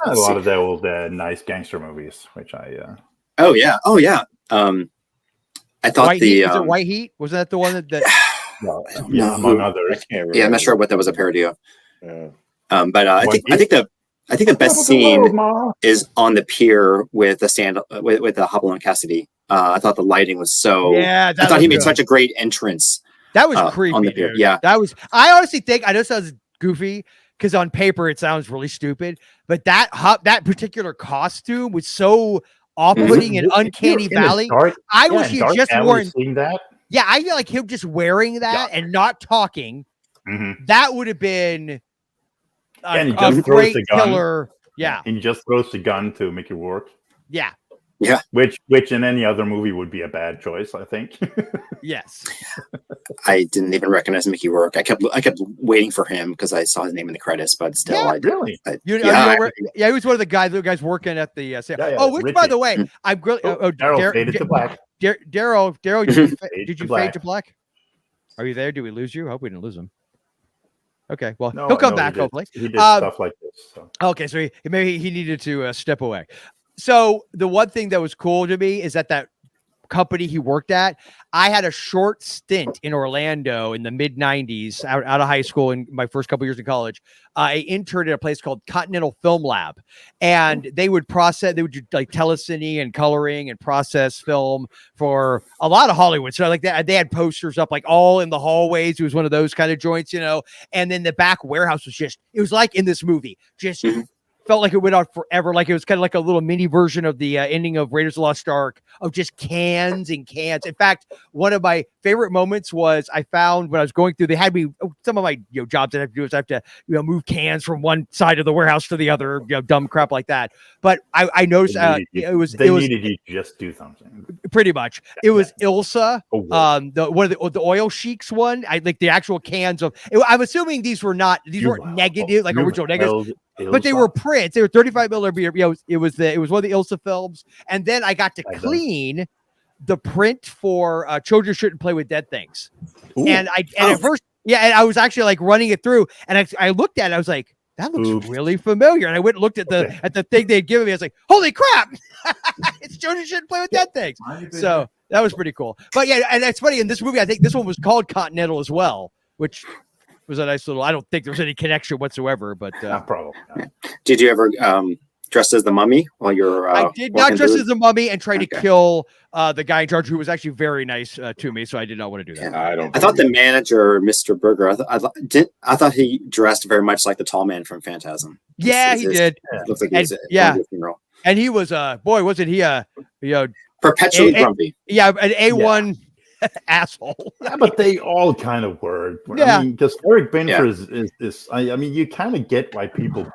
a lot of the old nice gangster movies, which I. Oh yeah. I thought White Heat, was it White Heat? Was that the one that? No, among others. I'm not sure what that was a parody of. But I think the best scene is on the pier with the Hopalong and Cassidy. I thought the lighting was so. Yeah, I thought he made such a great entrance. That was creepy on the pier. Dude. Yeah, that was. I honestly think I know it sounds goofy because on paper it sounds really stupid, but that particular costume was so off-putting and uncanny valley. I wish he had just worn that. Yeah, I feel like him just wearing that and not talking. That would have been. And he just throws the gun. Killer. Yeah. And he just throws the gun to make it work. Yeah. Yeah. Which in any other movie would be a bad choice, I think. Yes. I didn't even recognize Mickey Rourke. I kept waiting for him because I saw his name in the credits, but still, really. He was one of the guys working at the. Which Richie. By the way, I'm really. Daryl faded to black. Daryl, did you fade to black? Are you there? Did we lose you? I hope we didn't lose him. Okay, well, he'll come back, hopefully. He did stuff like this. So. Okay, so maybe he needed to step away. So the one thing that was cool to me is that company he worked at, I had a short stint in Orlando in the mid-90s, out of high school in my first couple years in college. I interned at a place called Continental Film Lab, and they would do like telecine and coloring and process film for a lot of Hollywood. So like that, they had posters up like all in the hallways. It was one of those kind of joints, and then the back warehouse was it was like in this movie, just felt like it went on forever. Like it was kind of like a little mini version of the ending of Raiders of the Lost Ark, of just cans and cans. In fact, one of my favorite moments was I found when I was going through, they had me, some of my jobs that I have to do is I have to move cans from one side of the warehouse to the other, dumb crap like that. But I noticed they needed you to just do something. Pretty much. It was Ilsa, one of the oil sheiks one. I like the actual cans of. I'm assuming these weren't negative, like original negatives. But they were prints. They were 35 millimeter. It was one of the Ilsa films, and then I got to clean the print for Children Shouldn't Play with Dead Things. Ooh. And at first, and I was actually like running it through, and I looked at it. I was like, that looks really familiar. And I went and looked at the thing they'd given me. I was like, holy crap, it's Children Shouldn't Play with Dead Things. So that was pretty cool. But yeah, and that's funny. In this movie, I think this one was called Continental as well, which was a nice little. I don't think there was any connection whatsoever, but probably. Did you ever dress as the mummy while you're? I did not dress as the mummy and try to kill the guy in charge, who was actually very nice to me. So I did not want to do that. Yeah, I thought the manager, Mr. Berger, I thought he dressed very much like the tall man from Phantasm. Yeah, he did. Looks like and he was boy, wasn't he perpetually grumpy? Yeah, an A1. Asshole. Yeah, but they all kind of were. Yeah. I mean, because Eric Binford is I mean, you kind of get why people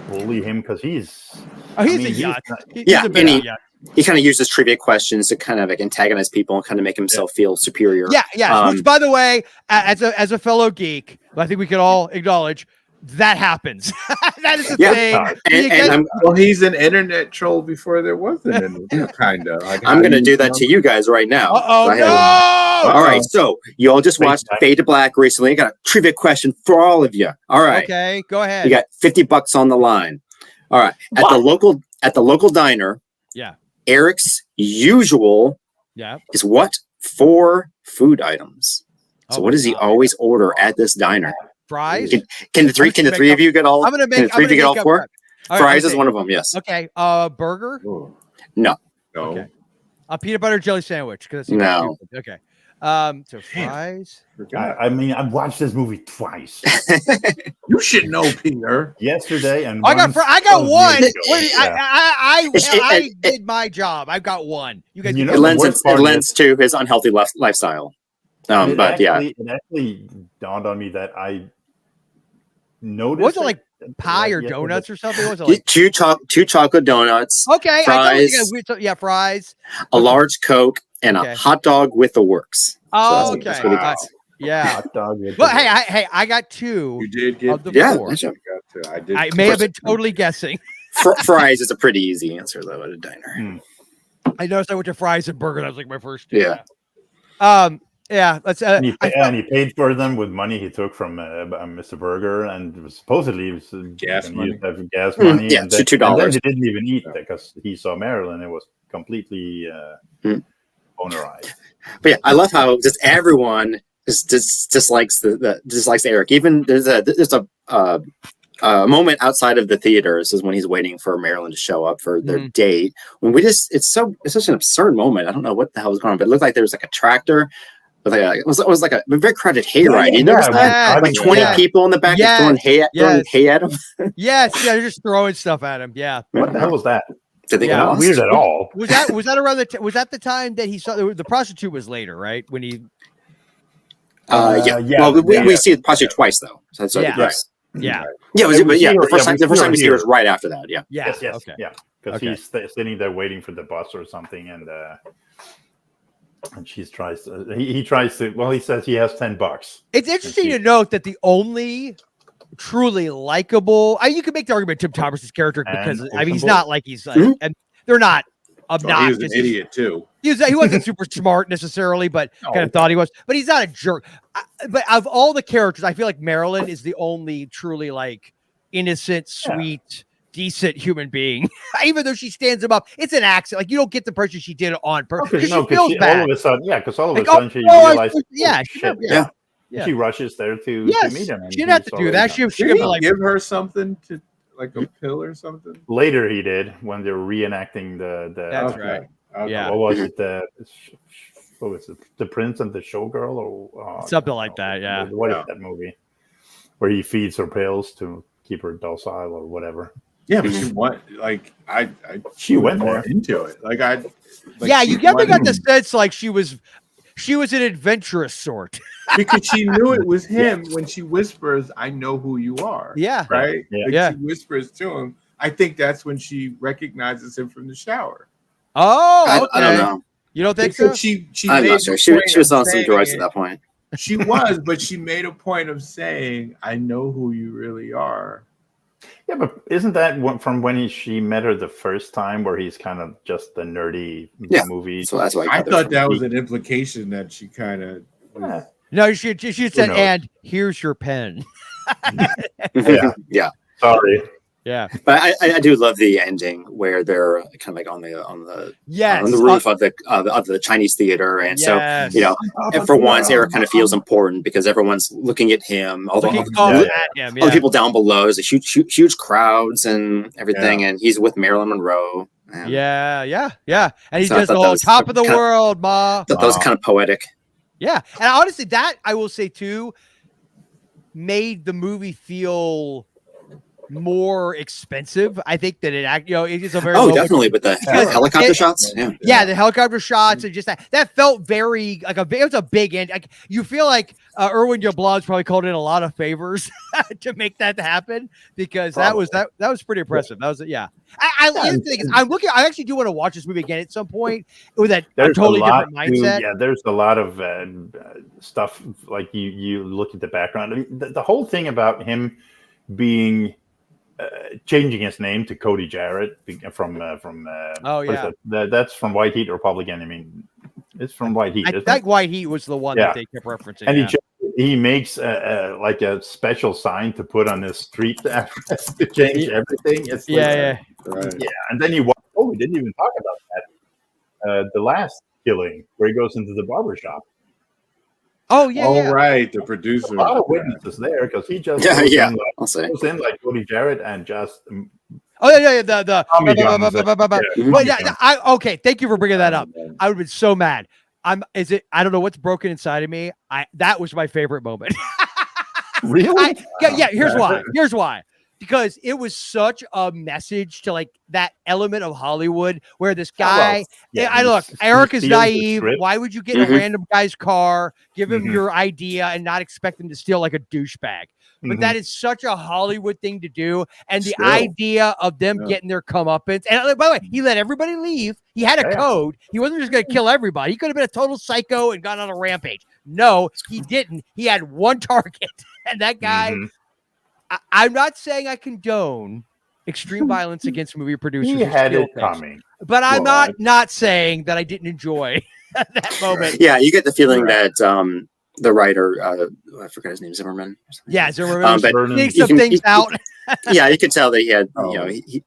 bully him because he's a yacht. He kind of uses trivia questions to kind of like antagonize people and kind of make himself feel superior. Yeah. Which, by the way, as a fellow geek, I think we can all acknowledge that happens. That is the Yeah. thing. Well, he's an internet troll before there was an internet, kind of. Like, I'm going to do that to you guys right now. Oh no! All right, so you all just watched Fade to Black recently. I got a trivia question for all of you. All right. Okay, go ahead. You got $50 on the line. All right. At the local diner, Yeah. Eric's usual is what? 4 food items. So what does he always order at this diner? Fries? Can the three of you get all? I'm gonna make. Can the 3 of you get all 4? All Fries right, is one of them. Yes. Okay. Burger? No. Okay. A peanut butter jelly sandwich. No. Okay. So fries. I mean, I've watched this movie twice. You should know, Peter. Yesterday and I got one. Yeah. I did my job. I've got one. You guys. It lends to his unhealthy lifestyle. But it actually dawned on me that I noticed. Was it like pie or donuts or something? Was it like two chocolate donuts? Okay, fries. Fries. A large Coke and a hot dog with the works. Oh, so that's what he gets. Yeah. Hot dog with Well, hey, I got 2. You did get of the 4. I did. I may have been totally guessing. Fries is a pretty easy answer though at a diner. I noticed I went to fries and burger. That was like my first 2. Yeah. Let's. And he paid for them with money he took from Mr. Burger, and supposedly it was gas money. Gas money. Yeah, and then, $2. And then he didn't even eat because he saw Marilyn. It was completely onerized. But yeah, I love how just everyone dislikes dislikes Eric. Even there's a moment outside of the theaters is when he's waiting for Marilyn to show up for their date. When it's such an absurd moment. I don't know what the hell was going on, but it looked like there was like a tractor. It was like a very crowded hayride. You notice that? Like 20 people in the back throwing hay at him. Yes, they're just throwing stuff at him. Yeah. What the hell was that? Did they get Not lost? weird at all. Was that around was that the time that he saw the prostitute was later, right? When he Well, we see the prostitute twice though. So that's Yeah. The first time we see her was right after that. Yeah. Yeah. Yes. Okay. Yeah. Because he's sitting there waiting for the bus or something, and he tries to. Well, he says he has $10. It's interesting to note that the only truly likable. You could make the argument Tim Thomas's character because he's not like he's like, and they're not obnoxious. He was an idiot too. He wasn't super smart necessarily, but kind of thought he was. But he's not a jerk. But of all the characters, I feel like Marilyn is the only truly like innocent, sweet, decent human being. Even though she stands him up, it's an accident. Like you don't get the impression she did it on purpose. Because she feels bad. All of a sudden, she realized. She rushes there to meet him. She didn't have to do that. She could like give her something to like a pill or something. Later, he did when they were reenacting the. That's right. Okay. Yeah. What was it? What was it? The Prince and the Showgirl, or something like that? Yeah. What is that movie? Where he feeds her pills to keep her docile or whatever. Yeah, but she went more into it. You definitely got the sense like she was an adventurous sort. Because she knew it was him when she whispers, "I know who you are." Yeah. Right? Yeah. She whispers to him. I think that's when she recognizes him from the shower. Oh, okay. I don't know. You don't think so? I'm not sure. She was on some drugs at that point. She was, but she made a point of saying, "I know who you really are." Yeah, but isn't that from when she met her the first time, where he's kind of just the nerdy movie? So that's why I thought that was an implication that she kind of. No, she said, "And here's your pen." Yeah. Sorry. Yeah, but I do love the ending where they're kind of like on the roof of the Chinese theater, and so and for once Eric kind of feels important because everyone's looking at him. All the people down below, there's a huge crowds and everything, and he's with Marilyn Monroe. And and he does the whole top of the world, ma. That was kind of poetic. Yeah, and honestly, that I will say too made the movie feel more expensive. I think that it is a very definitely with the helicopter shots. The helicopter shots and just that felt very like it was a big end. Like you feel like Erwin Jablon's probably called in a lot of favors to make that happen because that was pretty impressive. That was I actually do want to watch this movie again at some point with a totally different mindset. There's a lot of stuff like you look at the background. I mean, the whole thing about him being changing his name to Cody Jarrett from Oh, yeah. that's from White Heat Republican. I mean, it's from White Heat. I think White Heat was the one that they kept referencing. And he makes like a special sign to put on his street address to change everything. It's Right. And then we didn't even talk about that. The last killing where he goes into the barber shop. Oh yeah, right. The producer. A lot of witnesses there because he just goes in like Cody Jarrett and just. Okay, thank you for bringing that up. I would have been so mad. I don't know what's broken inside of me. That was my favorite moment. Really? Here's why. Because it was such a message to like that element of Hollywood where this guy, Eric is naive. Why would you get in a random guy's car, give him your idea, and not expect him to steal like a douchebag? But that is such a Hollywood thing to do. And the idea of them getting their comeuppance. And by the way, he let everybody leave. He had a code. He wasn't just going to kill everybody. He could have been a total psycho and gone on a rampage. No, he didn't. He had one target. And that guy, I'm not saying I condone extreme violence against movie producers. He had it coming. But I'm not saying that I didn't enjoy that moment. Yeah, you get the feeling that the writer, I forgot his name, Zimmerman. Yeah, Zimmerman. But some things out. Yeah, you could tell that he had,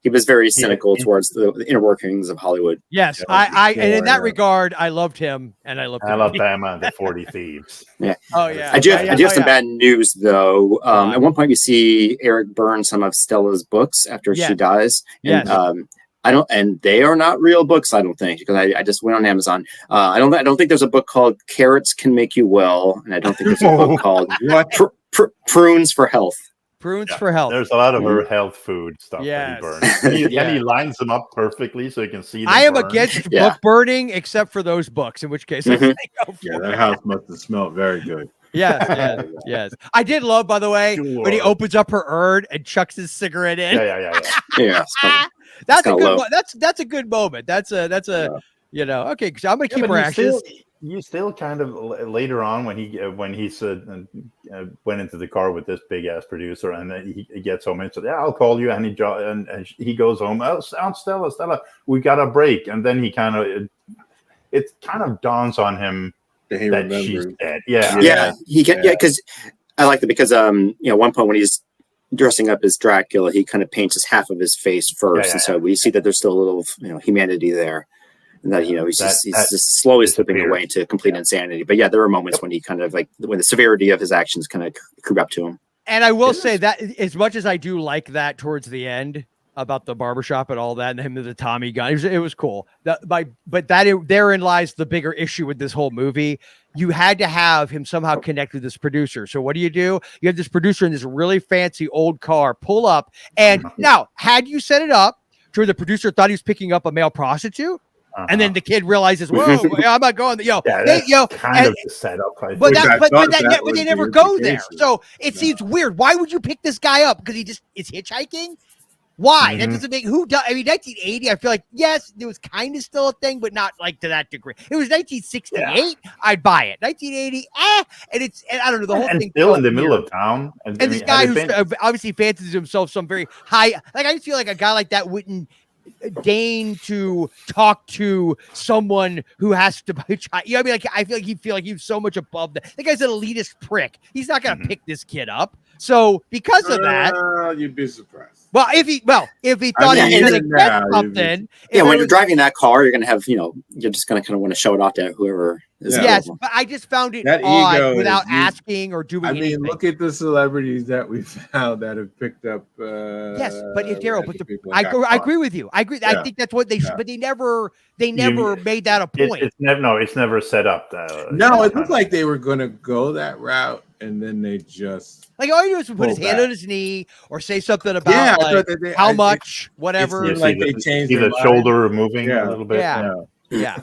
he was very cynical towards the inner workings of Hollywood. Yes, and in that regard, I loved him, and I loved Alabama, the 40 Thieves. Yeah. Oh yeah. I do have some bad news though. At one point, we see Eric burn some of Stella's books after she dies. And, and they are not real books, I don't think, because I just went on Amazon. I don't think there's a book called Carrots Can Make You Well, and I don't think there's a book called Prunes for Health. Prunes for health. There's a lot of her health food stuff that he burns. And he lines them up perfectly so you can see them. I am against book burning except for those books, in which case I go for that house must have smelled very good. Yes. I did love, by the way, when he opens up her urn and chucks his cigarette in. Yeah. That's a good one. That's a good moment. That's a okay, because I'm gonna keep her ashes. You still kind of later on when he went into the car with this big ass producer and then he gets home and said, I'll call you, and he goes home. Stella, we got a break, and then he it kind of dawns on him that she's dead. Because I like it because one point when he's dressing up as Dracula, he kind of paints his half of his face first, and so we see that there's still a little humanity there. And that he's just slowly slipping away into complete insanity. But there were moments when he kind of when the severity of his actions kind of creep up to him. And I will say that as much as I do like that towards the end about the barbershop and all that, and him with the Tommy gun, it was cool. Therein lies the bigger issue with this whole movie. You had to have him somehow connect with this producer. So what do? You have this producer in this really fancy old car pull up, and now had you set it up to where the producer thought he was picking up a male prostitute. And then the kid realizes, "Whoa, I'm not going." Kind of the setup. But they never go there. So it seems weird. Why would you pick this guy up? Because he just is hitchhiking. Why? That doesn't make who does. I mean, 1980. I feel like yes, it was kind of still a thing, but not like to that degree. It was 1968. I'd buy it. 1980. And I don't know the whole thing. Still in the middle of town. And this guy who obviously fancies himself some very high. Like I just feel like a guy like that wouldn't deign to talk to someone who has to I mean, like I feel like he's so much above that. The guy's an elitist prick. He's not gonna pick this kid up. So because of that, you'd be surprised. Well, if he thought he was gonna get something, when you're driving that car, you're gonna have you're just gonna kind of want to show it off to whoever. Yes, but I just found it odd without asking or doing anything. I mean, look at the celebrities that we found that have picked up. Yes, but Daryl, I agree with you. I agree. I think that's what they should, but they never made that a point. It's never set up. No, it looked like they were going to go that route, and then they just all you do is put his hand on his knee or say something about how much, whatever. Like they changed the shoulder moving a little bit. Yeah.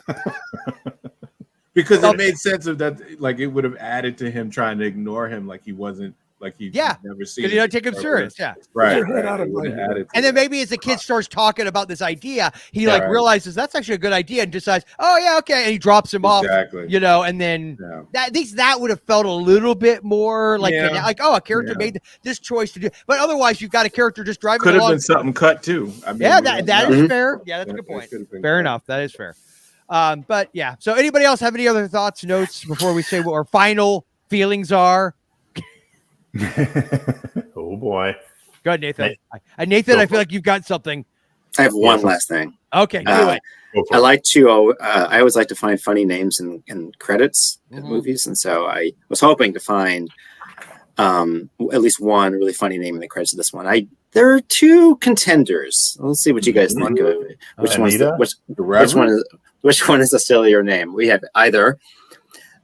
Because it made sense of that, like it would have added to him trying to ignore him, like he wasn't like you Yeah, never seen. because you don't take him serious. Yeah. Right. Get your head out of It my would've head. added to And then that. maybe as the kid starts talking about this idea, he Yeah, like right. realizes that's actually a good idea and decides, oh yeah, okay, and he drops him off, Exactly. you know, and then Yeah. at least that would have felt a little bit more like Yeah. like oh, a character Yeah. made this choice to do, but otherwise you've got a character just driving Could have along. been something cut too. I mean, Yeah, we don't that know. is fair. Yeah, that's a good That point. could have been Fair cut. enough. That is fair. But yeah. So anybody else have any other thoughts, notes before we say what our final feelings are? Oh boy. Go ahead, Nathan. Nate. Nathan, Go I for feel it. like you've got something. I have one Yeah. last thing. Okay, do Uh, it. Go for I it. like to. I always like to find funny names in credits in Mhm. movies, and so I was hoping to find at least one really funny name in the credits of this one. There are two contenders. Let's see what you guys think of it. Which one's Anita? which one is a sillier name? We have either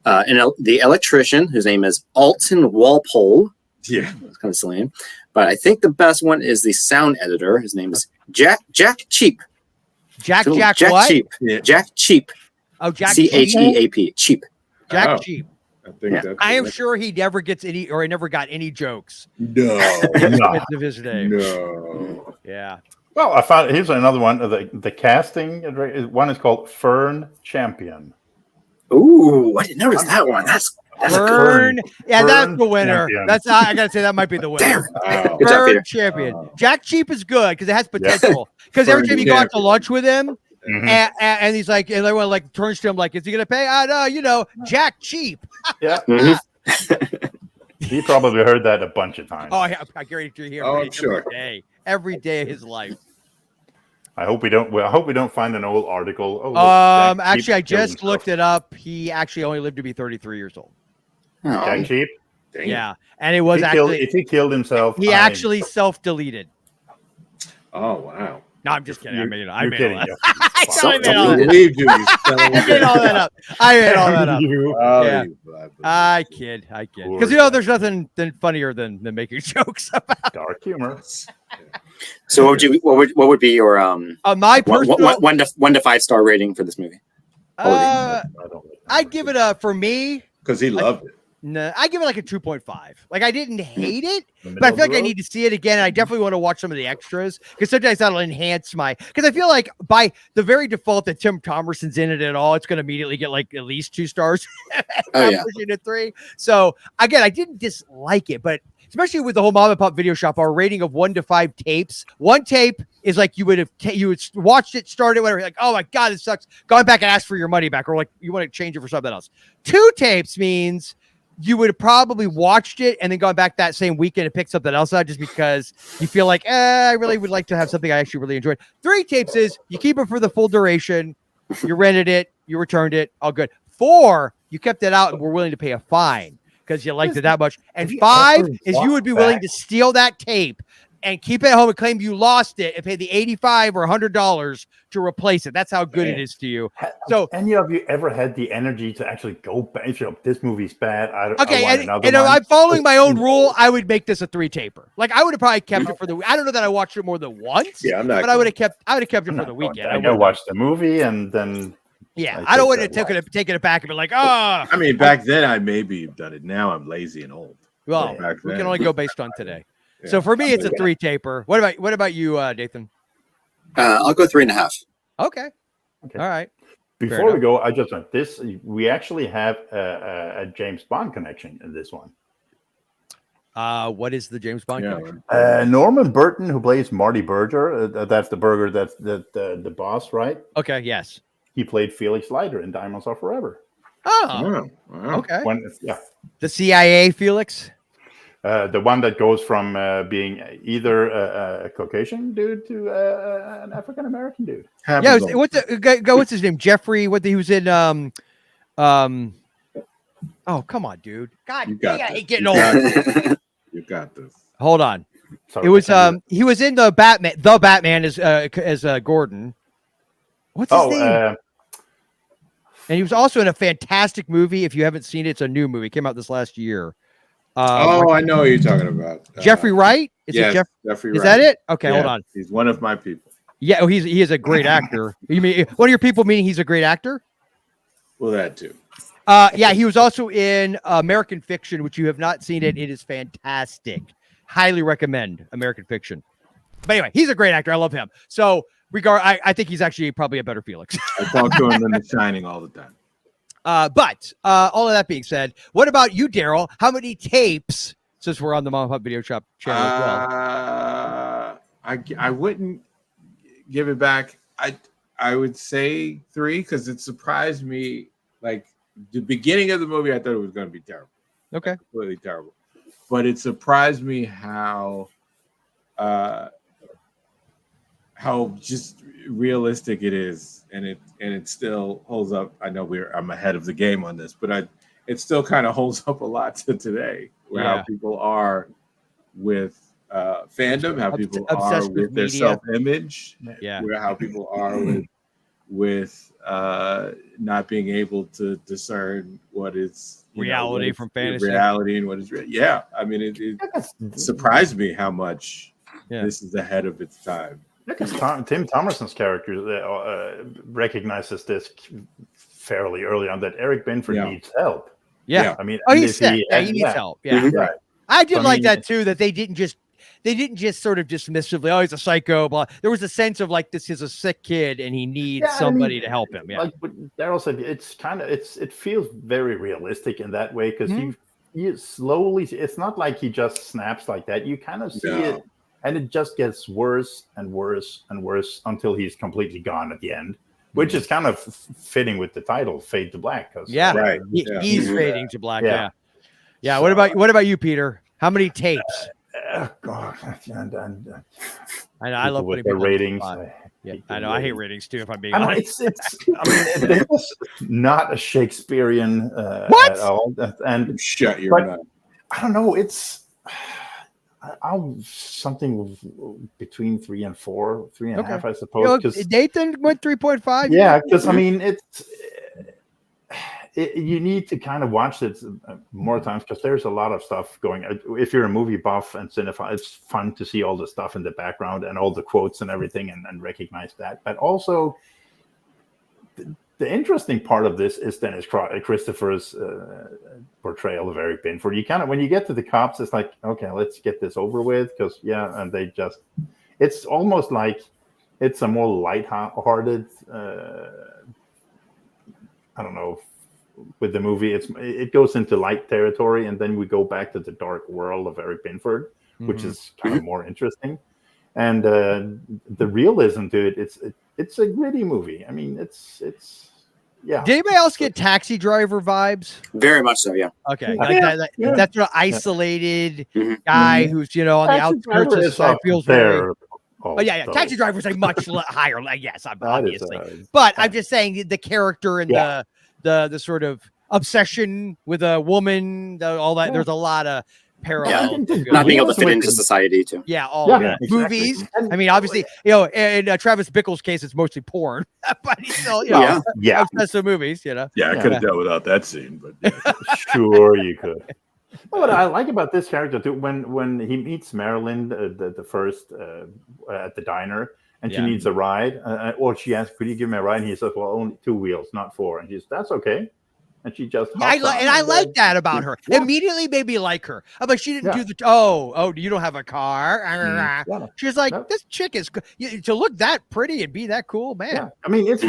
the electrician, whose name is Alton Walpole. Yeah. It's kind of silly name, but I think the best one is the sound editor. His name is Jack Cheap. Jack what? Cheap. Yeah. Jack Cheap. Oh, Jack CHEAP. Cheap. Jack Oh. Cheap. I think Yeah. that's I am correct. sure he never gets any, or he never got any jokes No. No. of his name. No. Yeah. Well, I found here's another one. The casting one is called Fern Champion. Ooh, I didn't notice that one. That's Fern. Yeah, that's Fern the winner. Champion. That's I gotta say that might be the winner. Wow. Good job, Fern Peter. Champion. Oh. Jack Cheap is good because it has potential. Because every Fern time you go out to Champion. lunch with him, Mhm. and he's like, and everyone like turns to him like, is he gonna pay? No, you know, Jack Cheap. Yeah, Mhm. he probably heard that a bunch of times. Oh, I guarantee you hear Oh, it I'm sure. every day of his life. I hope we don't. Well, I hope we don't find an old article. Oh, look, Jack Actually, Cheap I killed just himself. looked it up. He actually only lived to be 33 years old. Oh, Jack Cheap. Dang. Yeah, and it was If he killed himself, he actually self-deleted. Oh wow. No, I'm just kidding. I made it. I You're made kidding. all that. yeah. I totally made all I that. believed you. You son of a I made bitch. all that up. I made all that up. You- Oh, Yeah. you blah, blah, I blah. kid. Poor Because you know, guy. there's nothing funnier than making jokes about. Dark humor. so what would be your My personal. one to 5 star rating for this movie? Uh, I don't like I'd give it a for me. Because he loved it. No, I give it like a 2.5. Like I didn't hate it, The but I middle feel of like I the need to see it again. And I definitely want to watch some of the extras because sometimes that'll enhance my. Because I feel like by the very default that Tim Thomerson's in it at all, it's going to immediately get like at least 2 stars. Oh, I'm yeah. pushing to 3. So again, I didn't dislike it, but especially with the whole mom and pop video shop, our rating of 1 to 5 tapes. 1 tape is like you would have you would watched it, started whatever. Like, oh my god, it sucks. Going back and ask for your money back, or like you want to change it for something else. 2 tapes means you would have probably watched it and then gone back that same weekend and picked something else out just because you feel like, I really would like to have something I actually really enjoyed. 3 tapes is you keep it for the full duration, you rented it, you returned it, all good. 4, you kept it out and were willing to pay a fine because you liked it that much. And 5 is you would be willing to steal that tape and keep it at home and claim you lost it and pay the $85 or $100 to replace it. That's how good it is to you. So any of you ever had the energy to actually go back? If you're, this movie's bad. I okay, want and another if one. I'm following my own rule, I would make this a 3 taper. Like I would have probably kept it for the. I don't know that I watched it more than once. Yeah, I'm not. but I would have kept it I'm for not the going weekend. back. I I go would've- watch the movie and then. Yeah, I I don't want take to that taken it back and be like, oh, I mean, back then I maybe have done it. Now I'm lazy and old. well, back we then. can only go based on today. Yeah. So for me, it's a Yeah. 3 taper. What about you, Nathan? I'll go 3.5. Okay. Okay. All right. Before we enough. go, I just want this. We actually have a James Bond connection in this one. What is the James Bond Yeah. connection? Norman Burton, who plays Marty Berger, that's the burger, that's the boss, right? Okay. Yes. He played Felix Leiter in Diamonds Are Forever. Oh. Oh, wow. Okay. Yeah, The CIA, Felix. the one that goes from being either a Caucasian dude to an African American dude. Happens Yeah. all- What's his name? Jeffrey. He was in. Oh, come on, dude. God, You got dang it, I this. hate getting You old. got this. You got this. Hold on. Sorry, It was I can't do he was in the Batman. The Batman as Gordon. What's his that. name? And he was also in a fantastic movie. If you haven't seen it, it's a new movie. It came out this last year. Oh, I know what you're talking about. Jeffrey Wright. Is yes, it Jeff? Jeffrey Is Wright. that it? Okay, Yeah, hold on. He's one of my people. Yeah, oh, he is a great actor. You mean one of your people meaning he's a great actor? Well, that too. Yeah, he was also in American Fiction, which you have not seen it. It is fantastic. Highly recommend American Fiction. But anyway, he's a great actor. I love him. So I think he's actually probably a better Felix. I talk to him in The Shining all the time. But all of that being said, what about you, Daryl? How many tapes, since we're on the Mom and Pop Video Shop channel as well? I wouldn't give it back. I would say 3 because it surprised me. Like the beginning of the movie, I thought it was going to be terrible. Okay, completely terrible. But it surprised me how just realistic it is, and it still holds up. I know I'm ahead of the game on this, but it still kind of holds up a lot to today, where how people are with fandom, how people are with their self-image, how people are with not being able to discern what is reality from fantasy, reality and what is real. Yeah, I mean, it surprised me how much this is ahead of its time. Because Tim Thomerson's character recognizes this fairly early on, that Eric Binford needs help. Yeah, I mean, he needs help. Yeah, right. I did like that too. That they didn't just sort of dismissively, oh, he's a psycho. Blah. There was a sense of like, this is a sick kid and he needs somebody to help him. Yeah, like Daryl said, it feels very realistic in that way because you slowly. It's not like he just snaps like that. You kind of see it. And it just gets worse and worse and worse until he's completely gone at the end, which is kind of fitting with the title, "Fade to Black." He's fading to black. Yeah. So, what about you, Peter? How many tapes? God, I love with the ratings. I know. I hate ratings too. If I'm being honest, it's not a Shakespearean what? At all. And shut your mouth. I don't know. It's. I'll something between 3 and 4, 3.5, I suppose. Because Nathan went 3.5. Yeah, because I mean, you need to kind of watch it more times because there's a lot of stuff going. If you're a movie buff and cinephile, it's fun to see all the stuff in the background and all the quotes and everything, and recognize that. But also, the interesting part of this is Dennis Christopher's portrayal of Eric Binford. You kind of, when you get to the cops, it's like, okay, let's get this over with, because and they just, it's almost like it's a more light-hearted, I don't know, with the movie. It goes into light territory, and then we go back to the dark world of Eric Binford, which is kind of more interesting. And the realism to it, it's a gritty movie. I mean, it's yeah. Did anybody else get Taxi Driver vibes? Very much so, yeah. Okay, that's an isolated guy who's on the outskirts of society. Feels very. Taxi Driver is a much higher. Yes, obviously, but I'm just saying the character and the sort of obsession with a woman, all that. There's a lot of parallel. Not being able to fit into society too. Exactly. Movies. I mean, obviously, in Travis Bickle's case, it's mostly porn, but he's still, obsessed with movies. I could have dealt without that scene, but sure you could. What I like about this character too, when he meets Marilyn, the first at the diner, and she needs a ride, or she asks, "Could you give me a ride?" And he says, "Well, only 2 wheels, not 4." And she's, "That's okay." And she just I like that about her. Immediately made me like her. I'm like, she didn't do the you don't have a car. She's like, this chick is to look that pretty and be that cool, man. Yeah. I mean, it's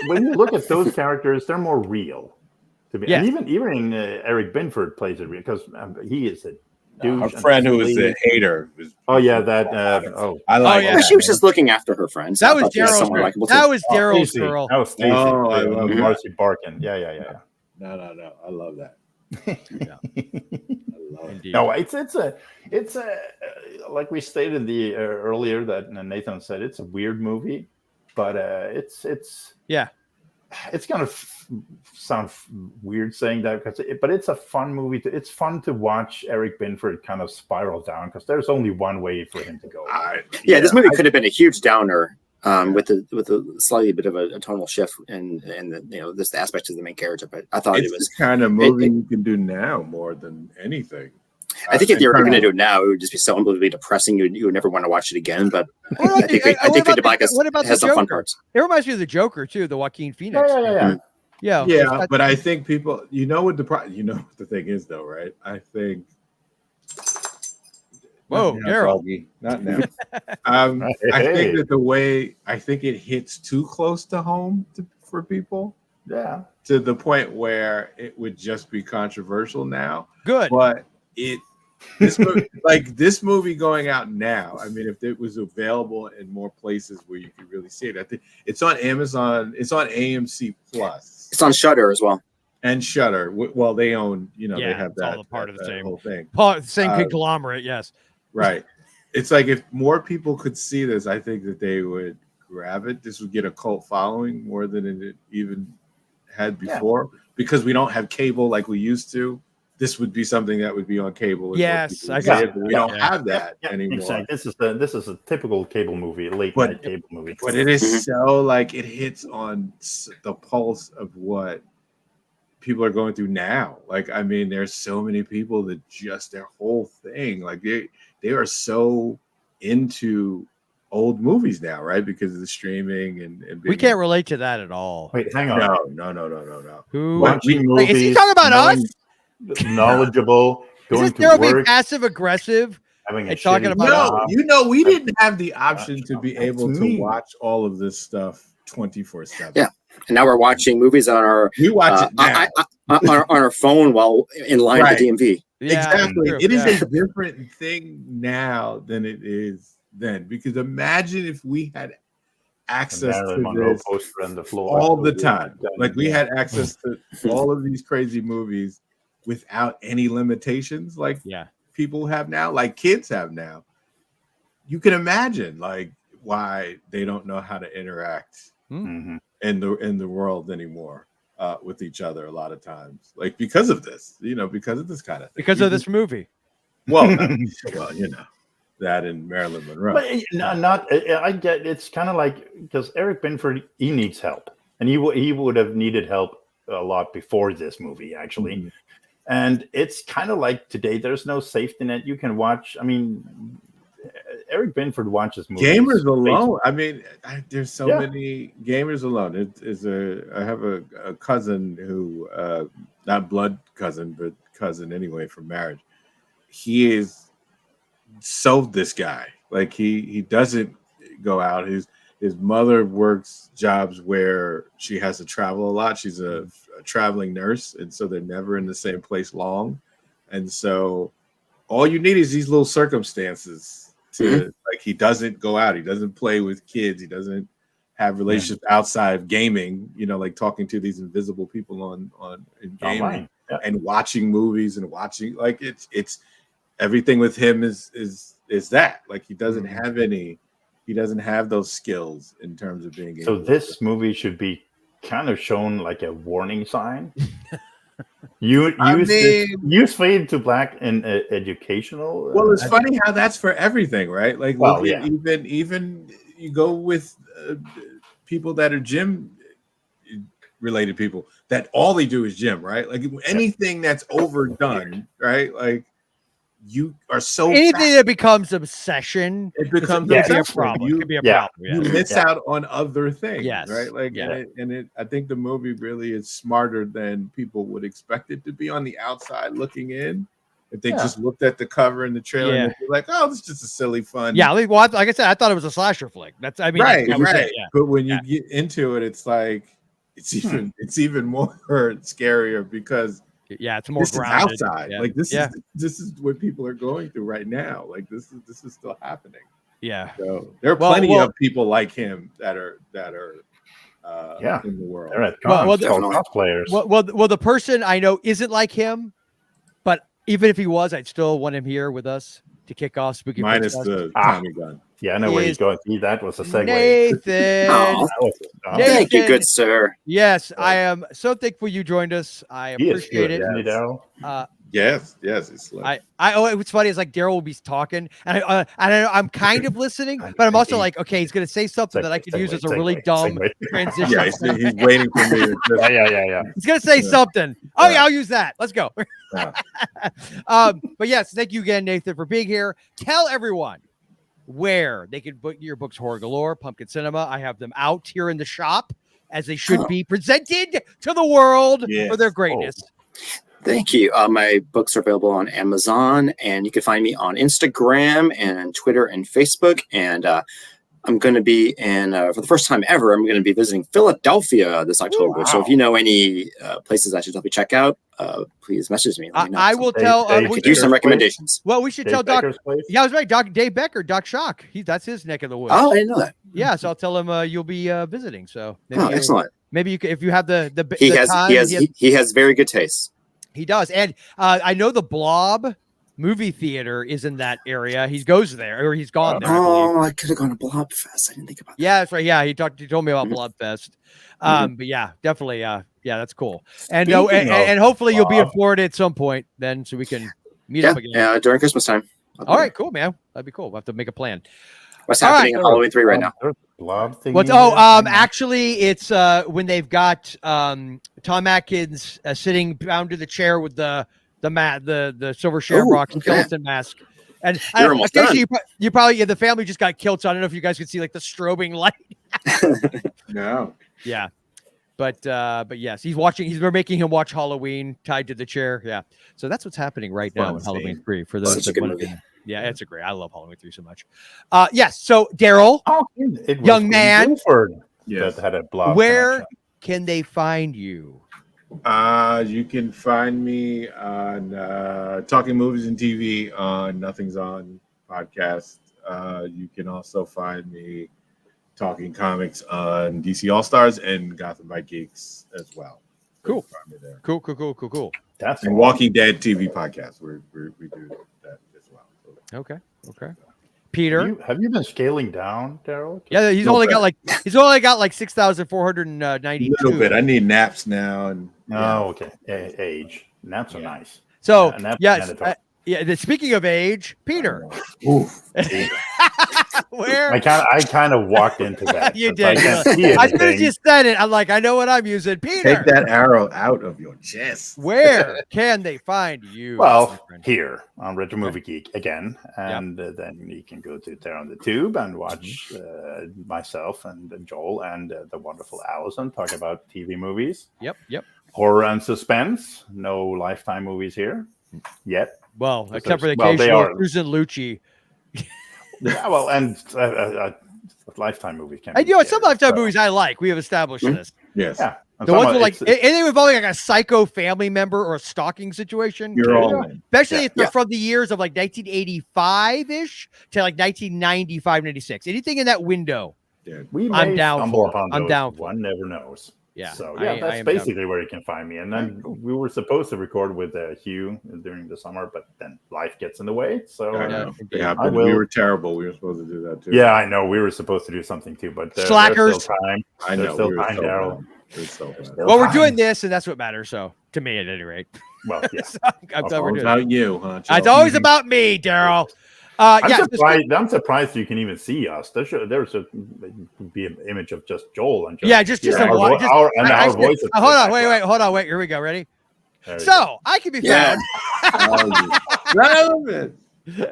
when you look at those characters, they're more real to me. And even Eric Binford plays it real because he is a douche. Our friend who was a hater. I like. Yeah. She was just looking after her friends. That was Daryl's girl. That was Daryl's girl. That was Stacey. I love Marcy Barkin. Yeah. No. I love that. No, it's a like we stated earlier that Nathan said, it's a weird movie, but it's gonna sound weird saying that but it's a fun movie. It's fun to watch Eric Binford kind of spiral down because there's only one way for him to go. This movie could have been a huge downer. With a slightly bit of a tonal shift and this aspect of the main character, but I thought it was the kind of movie you can do now more than anything. I think if you were going to do it now, it would just be so unbelievably depressing. You would never want to watch it again. But I think Fade to Black has some fun parts. It reminds me of the Joker too, the Joaquin Phoenix. Yeah. Yeah. Yeah, but I think people, you know what the thing is though, right? I think. Whoa, Not now, Daryl. doggy. Not now. I think that I think it hits too close to home for people. Yeah. To the point where it would just be controversial now. Good. But this movie going out now, I mean, if it was available in more places where you could really see it, I think it's on Amazon, it's on AMC Plus. It's on Shudder as well. And Shudder. Well, they own, they have it's that, all a part of the same whole thing. Same conglomerate, yes. Right. It's like if more people could see this, I think that they would grab it. This would get a cult following more than it even had before, because we don't have cable like we used to. This would be something that would be on cable. Yes, I got it. We don't have that anymore. Exactly. This is a typical cable movie, late night cable movie. But it is so like it hits on the pulse of what people are going through now. Like, I mean, there's so many people that just their whole thing, like they are so into old movies now, right? Because of the streaming and we can't relate to that at all. Wait, hang on. No. Watching movies. Is he talking about us? Knowledgeable, going to Daryl work, being passive aggressive, having a talking shitty about job. we didn't have the option to be able to watch all of this stuff 24/7. Yeah, and now we're watching movies on our we watch it now. on our phone while in line at the DMV. Yeah, exactly. true. It is a different thing now than it is then. Because imagine if we had access to this on the floor all the time. Like we had access to all of these crazy movies without any limitations like people have now, like kids have now. You can imagine like why they don't know how to interact in the world anymore. With each other a lot of times, like because of this, because of this kind of thing. Because of this movie. Well, that and Marilyn Monroe. But I get it's kind of like because Eric Binford, he needs help, and he would have needed help a lot before this movie actually. And it's kind of like today, there's no safety net you can watch. I mean, Eric Binford watches movies. Gamers alone. I mean, there's so many gamers alone. I have a cousin who, not blood cousin, but cousin anyway from marriage. He is so this guy. Like he doesn't go out. His mother works jobs where she has to travel a lot. She's a traveling nurse, and so they're never in the same place long. And so all you need is these little circumstances. Like he doesn't go out, he doesn't play with kids, he doesn't have relationships outside of gaming, like talking to these invisible people on in gaming and watching movies and watching like it's everything with him is that like he doesn't have those skills in terms of being so this movie should be kind of shown like a warning sign. Use fade to black in educational. Well, it's funny how that's for everything, right? Like, even you go with people that are gym related people that all they do is gym, right? Like anything that's overdone, right? Like you are so anything that becomes obsession. It becomes a problem. It could be a problem. You miss out on other things, right? Like, I think the movie really is smarter than people would expect it to be on the outside looking in. If they just looked at the cover and the trailer and they'd be like, "Oh, this is just a silly fun." Yeah, like I said, I thought it was a slasher flick. That's right. But when you get into it, it's like it's even more scarier because. Yeah, it's more this grounded. Is outside. Like this is what people are going through right now. Like this is still happening. Yeah. So there are plenty of people like him that are in the world. Cosplayers. Well, the person I know isn't like him, but even if he was, I'd still want him here with us to kick off Spooky. Minus the Tommy gun. Yeah, I know where he's going. That was a segue. Nathan. Thank you, good sir. Yes, I am so thankful you joined us. I appreciate it. Yes, it's like what's funny is like Daryl will be talking, and I'm kind of listening, but I'm also like, okay, he's gonna say something that I could use as a really dumb transition. Yeah, he's waiting for me. Yeah. He's gonna say something. Oh yeah, I'll use that. Let's go. But yes, thank you again, Nathan, for being here. Tell everyone where they can book your books, Horror Galore, Pumpkin Cinema. I have them out here in the shop. as they should be presented to the world Yes. for their greatness. Thank you. My books are available on Amazon, and you can find me on Instagram and Twitter and Facebook. And I'm going to be for the first time ever, I'm going to be visiting Philadelphia this October. Wow. So if you know any places I should help you check out, please message me. Let me know. I will tell. Dave I could use some recommendations. Well, we should Dave tell Doc. Becker's place? Yeah, I was right. Dave Becker, Doc Shock. That's his neck of the woods. Oh, I didn't know that. Yeah, so I'll tell him you'll be visiting. So maybe Excellent. Maybe you can, if you have the He the has time, he has very good taste. he does. And I know the Blob movie theater is in that area. He goes there, or he's gone there. I could have gone to Blobfest. I didn't think about that. Yeah, that's right. Yeah, he told me about Blobfest. But yeah, definitely. Yeah, that's cool. And and hopefully you'll be in Florida at some point then, so we can meet up again. Yeah, during Christmas time. All right, cool, man. That'd be cool. We'll have to make a plan. What's happening in Halloween 3 right now? Blob thing. What's actually it's when they've got Tom Atkins sitting bound to the chair with the silver shamrock skeleton mask. And You're almost done. you probably the family just got killed, so I don't know if you guys could see like the strobing light. No. Yeah. But yes, they're making him watch Halloween tied to the chair. Yeah. So that's what's happening right now in Halloween 3 for those Such a that good want movie. to. Yeah, it's great. I love Halloween 3 so much. Yes. So Daryl, It was young man, Binford Yes. that had a blob. where connection. can they find you? You can find me on Talking Movies and TV on Nothing's On podcast. You can also find me talking comics on DC All Stars and Gotham by Geeks as well. Cool. Find me there. Cool. That's And Walking Dead TV podcast. We do that as well. Okay. Peter. Have you been scaling down, Daryl? Yeah, he's only got like 6,492. A little bit. I need naps now. And Oh, okay. Age. Naps are nice. So naps yes, mandatory. speaking of age, Peter, Oof. where I kind of walked into that. you since I did? can't see As soon as anything. you said it, I'm like, I know what I'm using. Peter, take that arrow out of your chest. where can they find you? my Well, friend? here on Retro Movie Geek again, and then you can go to there on the tube and watch myself and Joel and the wonderful Allison talk about TV movies, Yep. horror and suspense. No Lifetime movies here yet. Well, except for the Well, they occasional are. Susan Lucci. Yeah, well, and Lifetime movies can. And be some scary, Lifetime so, movies I like. We have established this. Yes. Yeah, and The some ones of with like it's- anything involving like a psycho family member or a stalking situation. You're all in. Especially Yeah. if they're from the years of like 1985-ish to like 1995, 96. Anything in that window. we I'm may down stumble for it. upon I'm those. down for One never knows. Yeah. So I that's am basically where you can find me. And then we were supposed to record with Hugh during the summer, but then life gets in the way. So I know. indeed. Yeah, I but will. we were terrible. We were supposed to do that too. yeah, I know we were supposed to do something too, but Slackers. There's still time. I know. There's still we were time, so Daryl. bad. We were so bad. Still Well, we're time. doing this, and that's what matters. So to me, at any rate. Well, yeah. So, I'm glad we're All doing it. about you, huh? It's Joe? always about me, Daryl. I'm surprised you can even see us. There should be an image of just Joel and just our, a vo- our, and I our said- voices. hold on, hold on, wait. Here we go. Ready? There we go. So I can be found. Relevant.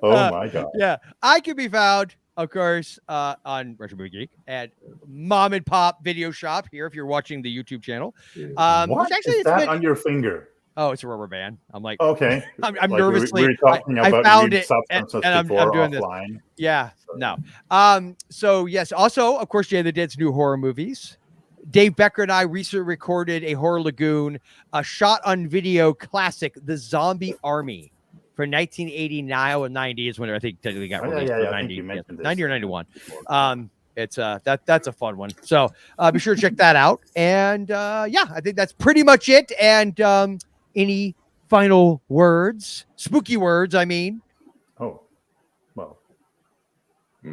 Oh my god. Yeah, I can be found, of course, on Retro Movie Geek at Mom and Pop Video Shop here. If you're watching the YouTube channel, What which actually is it's that been- on your finger? Oh, it's a rubber band. I'm like, Okay. I'm Like nervously. We were talking I about found weed it, and substances I'm before doing this. offline. Yeah, no. So yes, also, of course, Jay the Dead's new horror movies. Dave Becker and I recently recorded a Horror Lagoon, a shot on video classic, The Zombie Army, for 1989 or 90 is when I think technically got Oh, released. yeah, or I think 90, you mentioned this 90 or 91. It's that's a fun one. So be sure to check that out. And I think that's pretty much it. And any final words, spooky words, I mean. Oh, well. I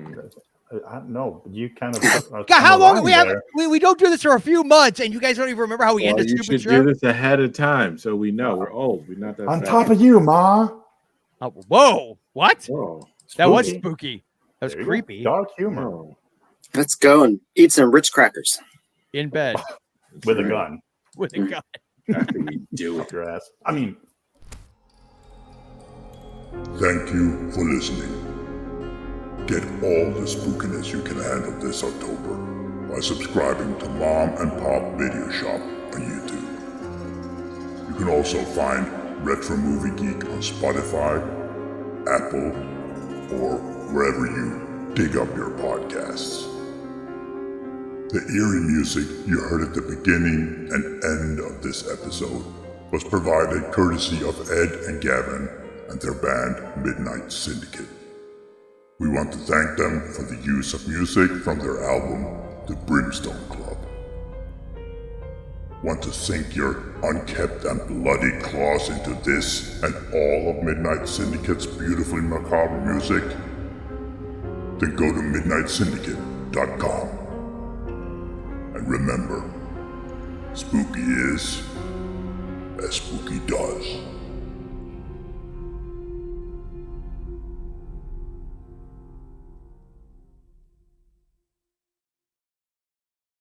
don't know. You kind of. God, how long we haven't we don't do this for a few months, and you guys don't even remember how we Well, ended you stupid should show. do this ahead of time so we know we're old. We're not that On fat. top of you, Ma. Oh, whoa! What? Whoa. That was Spooky. spooky. That was There you go. creepy. Dark humor Whoa. Let's go and eat some Ritz crackers. In bed with a gun. with a gun. After we do With it. your ass. I mean, Thank you for listening. Get all the spookiness you can handle this October by subscribing to Mom and Pop Video Shop on YouTube. You can also find Retro Movie Geek on Spotify, Apple, or wherever you dig up your podcasts. The eerie music you heard at the beginning and end of this episode was provided courtesy of Ed and Gavin and their band Midnight Syndicate. We want to thank them for the use of music from their album, The Brimstone Club. Want to sink your unkept and bloody claws into this and all of Midnight Syndicate's beautifully macabre music? Then go to midnightsyndicate.com. And remember, spooky is as spooky does.